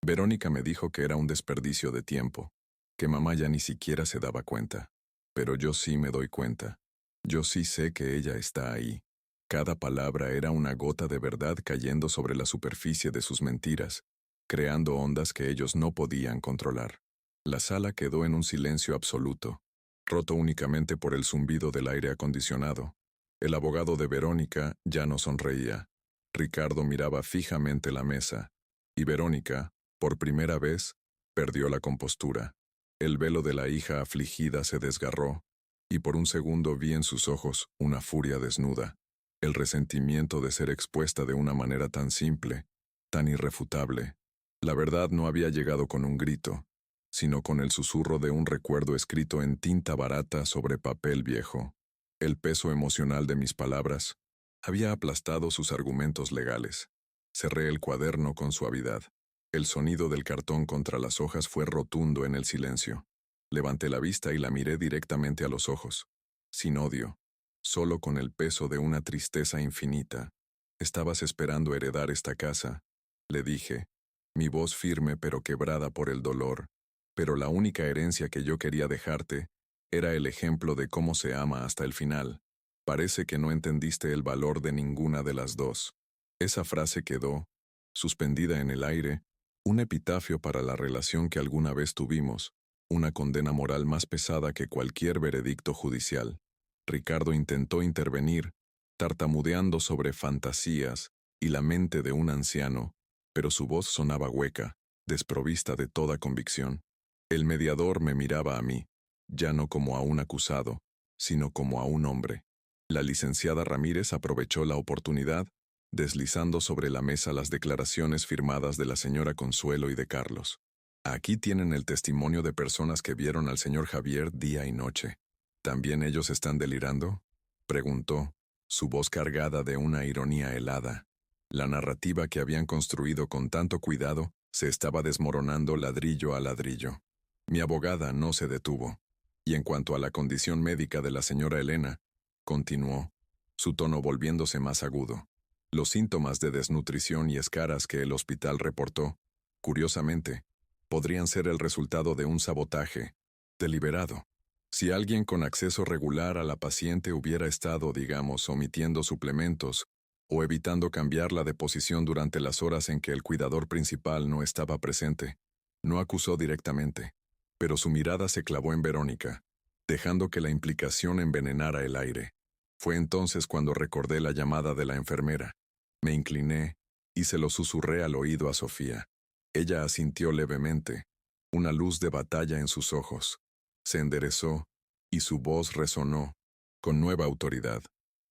Verónica me dijo que era un desperdicio de tiempo, que mamá ya ni siquiera se daba cuenta. Pero yo sí me doy cuenta. Yo sí sé que ella está ahí. Cada palabra era una gota de verdad cayendo sobre la superficie de sus mentiras, creando ondas que ellos no podían controlar. La sala quedó en un silencio absoluto, roto únicamente por el zumbido del aire acondicionado. El abogado de Verónica ya no sonreía. Ricardo miraba fijamente la mesa, y Verónica, por primera vez, perdió la compostura. El velo de la hija afligida se desgarró, y por un segundo vi en sus ojos una furia desnuda, el resentimiento de ser expuesta de una manera tan simple, tan irrefutable. La verdad no había llegado con un grito, sino con el susurro de un recuerdo escrito en tinta barata sobre papel viejo. El peso emocional de mis palabras había aplastado sus argumentos legales. Cerré el cuaderno con suavidad. El sonido del cartón contra las hojas fue rotundo en el silencio. Levanté la vista y la miré directamente a los ojos, sin odio, solo con el peso de una tristeza infinita. «¿Estabas esperando heredar esta casa?», le dije, mi voz firme pero quebrada por el dolor. «Pero la única herencia que yo quería dejarte era el ejemplo de cómo se ama hasta el final. Parece que no entendiste el valor de ninguna de las dos». Esa frase quedó, suspendida en el aire, un epitafio para la relación que alguna vez tuvimos, una condena moral más pesada que cualquier veredicto judicial. Ricardo intentó intervenir, tartamudeando sobre fantasías y la mente de un anciano, pero su voz sonaba hueca, desprovista de toda convicción. El mediador me miraba a mí, ya no como a un acusado, sino como a un hombre. La licenciada Ramírez aprovechó la oportunidad deslizando sobre la mesa las declaraciones firmadas de la señora Consuelo y de Carlos. Aquí tienen el testimonio de personas que vieron al señor Javier día y noche. ¿También ellos están delirando?, preguntó, su voz cargada de una ironía helada. La narrativa que habían construido con tanto cuidado se estaba desmoronando ladrillo a ladrillo. Mi abogada no se detuvo. Y en cuanto a la condición médica de la señora Elena, continuó, su tono volviéndose más agudo. Los síntomas de desnutrición y escaras que el hospital reportó, curiosamente, podrían ser el resultado de un sabotaje deliberado. Si alguien con acceso regular a la paciente hubiera estado, digamos, omitiendo suplementos o evitando cambiarla de posición durante las horas en que el cuidador principal no estaba presente, no acusó directamente, pero su mirada se clavó en Verónica, dejando que la implicación envenenara el aire. Fue entonces cuando recordé la llamada de la enfermera. Me incliné y se lo susurré al oído a Sofía. Ella asintió levemente, una luz de batalla en sus ojos. Se enderezó y su voz resonó, con nueva autoridad.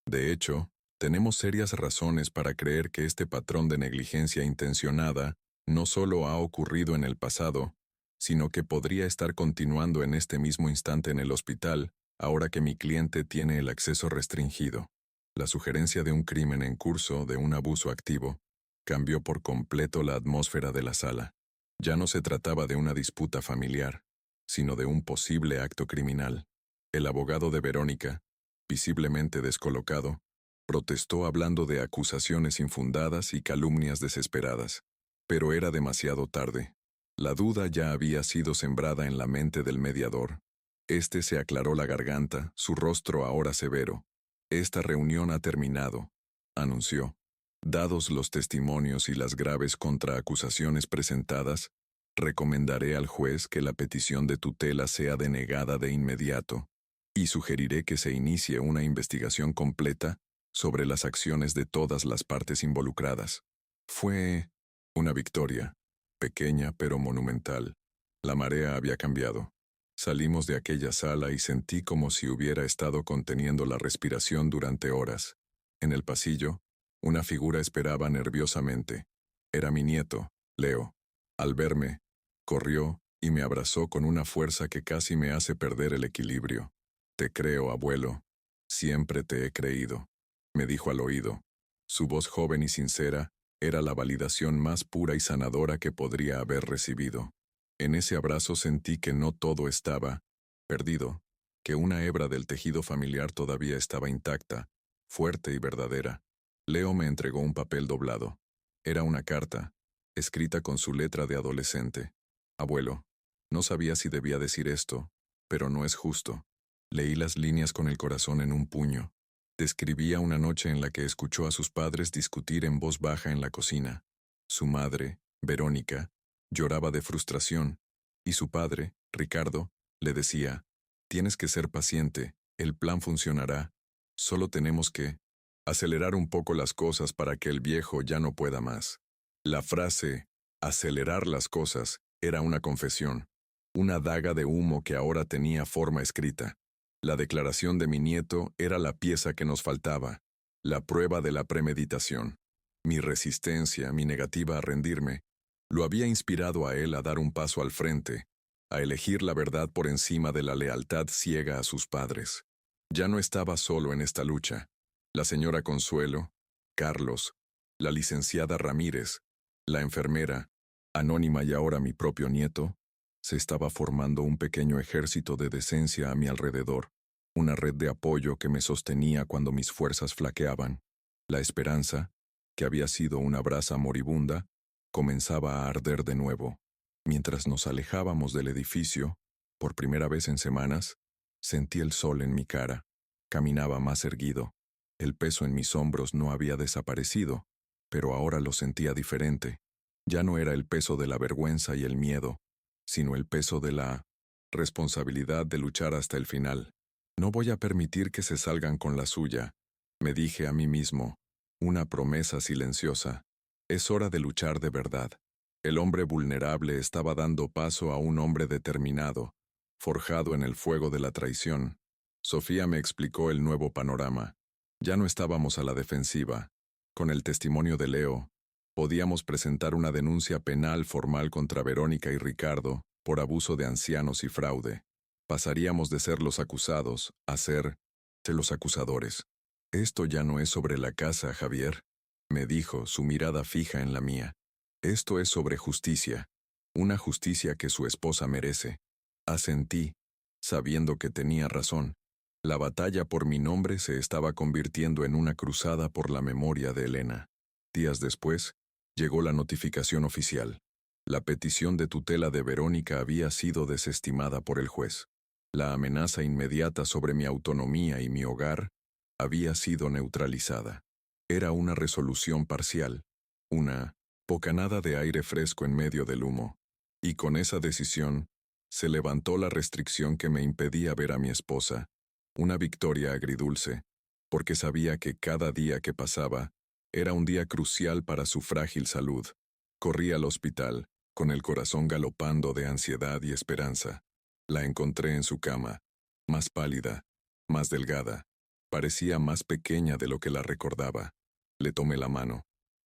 De hecho, tenemos serias razones para creer que este patrón de negligencia intencionada no solo ha ocurrido en el pasado, sino que podría estar continuando en este mismo instante en el hospital, ahora que mi cliente tiene el acceso restringido. La sugerencia de un crimen en curso, de un abuso activo, cambió por completo la atmósfera de la sala. Ya no se trataba de una disputa familiar, sino de un posible acto criminal. El abogado de Verónica, visiblemente descolocado, protestó hablando de acusaciones infundadas y calumnias desesperadas. Pero era demasiado tarde. La duda ya había sido sembrada en la mente del mediador. Este se aclaró la garganta, su rostro ahora severo. Esta reunión ha terminado, anunció. Dados los testimonios y las graves contraacusaciones presentadas, recomendaré al juez que la petición de tutela sea denegada de inmediato, y sugeriré que se inicie una investigación completa sobre las acciones de todas las partes involucradas. Fue una victoria, pequeña pero monumental. La marea había cambiado. Salimos de aquella sala y sentí como si hubiera estado conteniendo la respiración durante horas. En el pasillo, una figura esperaba nerviosamente. Era mi nieto, Leo. Al verme, corrió y me abrazó con una fuerza que casi me hace perder el equilibrio. Te creo, abuelo. Siempre te he creído, me dijo al oído. Su voz joven y sincera era la validación más pura y sanadora que podría haber recibido. En ese abrazo sentí que no todo estaba perdido, que una hebra del tejido familiar todavía estaba intacta, fuerte y verdadera. Leo me entregó un papel doblado. Era una carta, escrita con su letra de adolescente. Abuelo, no sabía si debía decir esto, pero no es justo. Leí las líneas con el corazón en un puño. Describía una noche en la que escuchó a sus padres discutir en voz baja en la cocina. Su madre, Verónica, lloraba de frustración, y su padre, Ricardo, le decía, tienes que ser paciente, el plan funcionará, solo tenemos que acelerar un poco las cosas para que el viejo ya no pueda más. La frase, acelerar las cosas, era una confesión, una daga de humo que ahora tenía forma escrita. La declaración de mi nieto era la pieza que nos faltaba, la prueba de la premeditación. Mi resistencia, mi negativa a rendirme, lo había inspirado a él a dar un paso al frente, a elegir la verdad por encima de la lealtad ciega a sus padres. Ya no estaba solo en esta lucha. La señora Consuelo, Carlos, la licenciada Ramírez, la enfermera, anónima y ahora mi propio nieto, se estaba formando un pequeño ejército de decencia a mi alrededor, una red de apoyo que me sostenía cuando mis fuerzas flaqueaban. La esperanza, que había sido una brasa moribunda, comenzaba a arder de nuevo. Mientras nos alejábamos del edificio, por primera vez en semanas, sentí el sol en mi cara. Caminaba más erguido. El peso en mis hombros no había desaparecido, pero ahora lo sentía diferente. Ya no era el peso de la vergüenza y el miedo, sino el peso de la responsabilidad de luchar hasta el final. No voy a permitir que se salgan con la suya, me dije a mí mismo, una promesa silenciosa. Es hora de luchar de verdad. El hombre vulnerable estaba dando paso a un hombre determinado, forjado en el fuego de la traición. Sofía me explicó el nuevo panorama. Ya no estábamos a la defensiva. Con el testimonio de Leo, podíamos presentar una denuncia penal formal contra Verónica y Ricardo por abuso de ancianos y fraude. Pasaríamos de ser los acusados a ser los acusadores. Esto ya no es sobre la casa, Javier, me dijo, su mirada fija en la mía. Esto es sobre justicia, una justicia que su esposa merece. Asentí, sabiendo que tenía razón. La batalla por mi nombre se estaba convirtiendo en una cruzada por la memoria de Elena. Días después, llegó la notificación oficial. La petición de tutela de Verónica había sido desestimada por el juez. La amenaza inmediata sobre mi autonomía y mi hogar había sido neutralizada. Era una resolución parcial, una bocanada de aire fresco en medio del humo. Y con esa decisión, se levantó la restricción que me impedía ver a mi esposa, una victoria agridulce, porque sabía que cada día que pasaba era un día crucial para su frágil salud. Corrí al hospital, con el corazón galopando de ansiedad y esperanza. La encontré en su cama, más pálida, más delgada. Parecía más pequeña de lo que la recordaba. Le tomé la mano.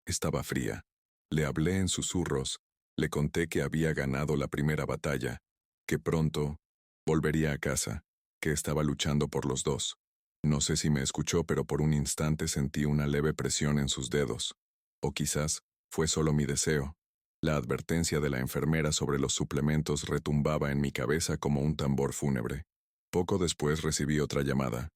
Estaba fría. Le hablé en susurros. Le conté que había ganado la primera batalla, que pronto volvería a casa, que estaba luchando por los dos. No sé si me escuchó, pero por un instante sentí una leve presión en sus dedos. O quizás fue solo mi deseo. La advertencia de la enfermera sobre los suplementos retumbaba en mi cabeza como un tambor fúnebre. Poco después recibí otra llamada.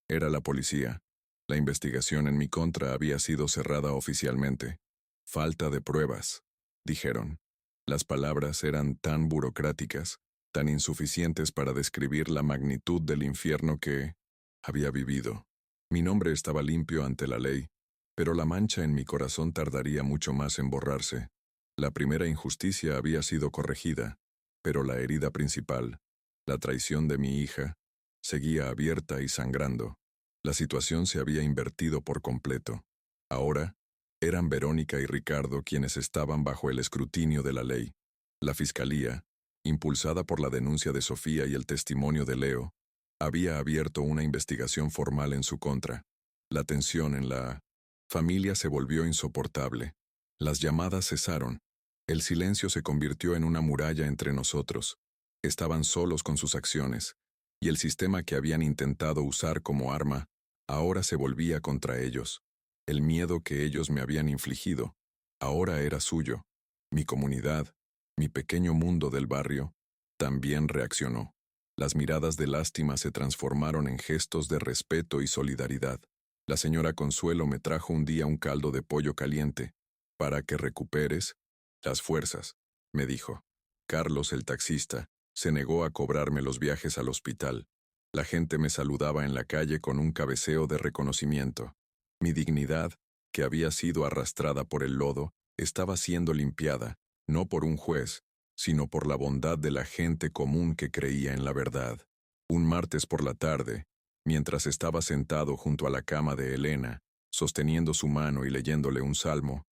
Era la policía. La investigación en mi contra había sido cerrada oficialmente. Falta de pruebas, dijeron. Las palabras eran tan burocráticas, tan insuficientes para describir la magnitud del infierno que había vivido. Mi nombre estaba limpio ante la ley, pero la mancha en mi corazón tardaría mucho más en borrarse. La primera injusticia había sido corregida, pero la herida principal, la traición de mi hija, seguía abierta y sangrando. La situación se había invertido por completo. Ahora, eran Verónica y Ricardo quienes estaban bajo el escrutinio de la ley. La fiscalía, impulsada por la denuncia de Sofía y el testimonio de Leo, había abierto una investigación formal en su contra. La tensión en la familia se volvió insoportable. Las llamadas cesaron. El silencio se convirtió en una muralla entre nosotros. Estaban solos con sus acciones, y el sistema que habían intentado usar como arma ahora se volvía contra ellos. El miedo que ellos me habían infligido ahora era suyo. Mi comunidad, mi pequeño mundo del barrio, también reaccionó. Las miradas de lástima se transformaron en gestos de respeto y solidaridad. La señora Consuelo me trajo un día un caldo de pollo caliente, para que recuperes las fuerzas, me dijo. Carlos, el taxista, se negó a cobrarme los viajes al hospital. La gente me saludaba en la calle con un cabeceo de reconocimiento. Mi dignidad, que había sido arrastrada por el lodo, estaba siendo limpiada, no por un juez, sino por la bondad de la gente común que creía en la verdad. Un martes por la tarde, mientras estaba sentado junto a la cama de Elena, sosteniendo su mano y leyéndole un salmo,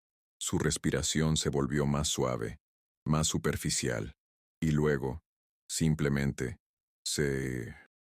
su respiración se volvió más suave, más superficial, y luego, simplemente, se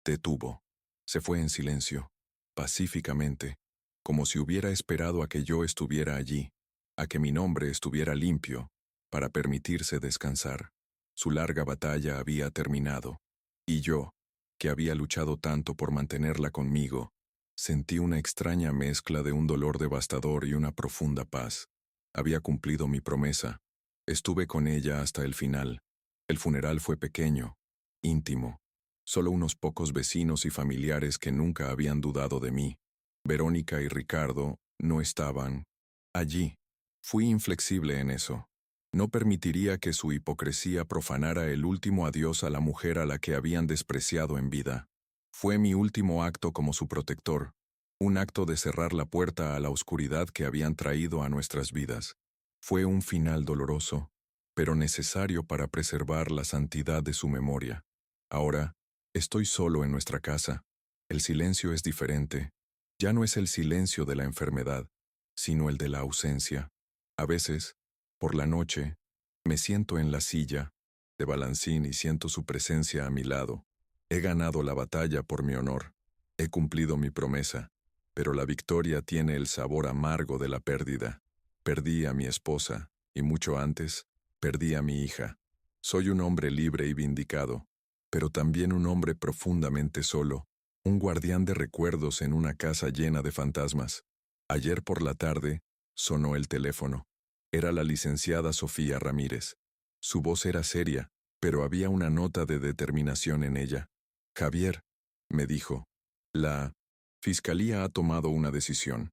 detuvo. Se fue en silencio, pacíficamente, como si hubiera esperado a que yo estuviera allí, a que mi nombre estuviera limpio, para permitirse descansar. Su larga batalla había terminado, y yo, que había luchado tanto por mantenerla conmigo, sentí una extraña mezcla de un dolor devastador y una profunda paz. Había cumplido mi promesa. Estuve con ella hasta el final. El funeral fue pequeño, íntimo. Solo unos pocos vecinos y familiares que nunca habían dudado de mí. Verónica y Ricardo no estaban allí. Fui inflexible en eso. No permitiría que su hipocresía profanara el último adiós a la mujer a la que habían despreciado en vida. Fue mi último acto como su protector, un acto de cerrar la puerta a la oscuridad que habían traído a nuestras vidas. Fue un final doloroso, pero necesario para preservar la santidad de su memoria. Ahora, estoy solo en nuestra casa. El silencio es diferente. Ya no es el silencio de la enfermedad, sino el de la ausencia. A veces, por la noche, me siento en la silla de balancín y siento su presencia a mi lado. He ganado la batalla por mi honor. He cumplido mi promesa. pero la victoria tiene el sabor amargo de la pérdida. Perdí a mi esposa, y mucho antes, perdí a mi hija. Soy un hombre libre y vindicado, pero también un hombre profundamente solo, un guardián de recuerdos en una casa llena de fantasmas. Ayer por la tarde, sonó el teléfono. Era la licenciada Sofía Ramírez. Su voz era seria, pero había una nota de determinación en ella. Javier, me dijo, la Fiscalía ha tomado una decisión.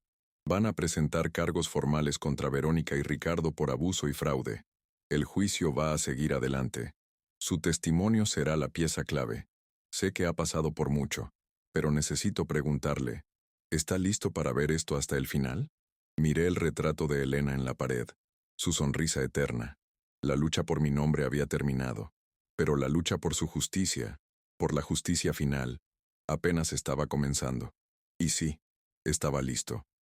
Van a presentar cargos formales contra Verónica y Ricardo por abuso y fraude. El juicio va a seguir adelante. Su testimonio será la pieza clave. Sé que ha pasado por mucho, pero necesito preguntarle, ¿está listo para ver esto hasta el final? Miré el retrato de Elena en la pared, su sonrisa eterna. La lucha por mi nombre había terminado, pero la lucha por su justicia, por la justicia final, apenas estaba comenzando. Y sí, estaba listo.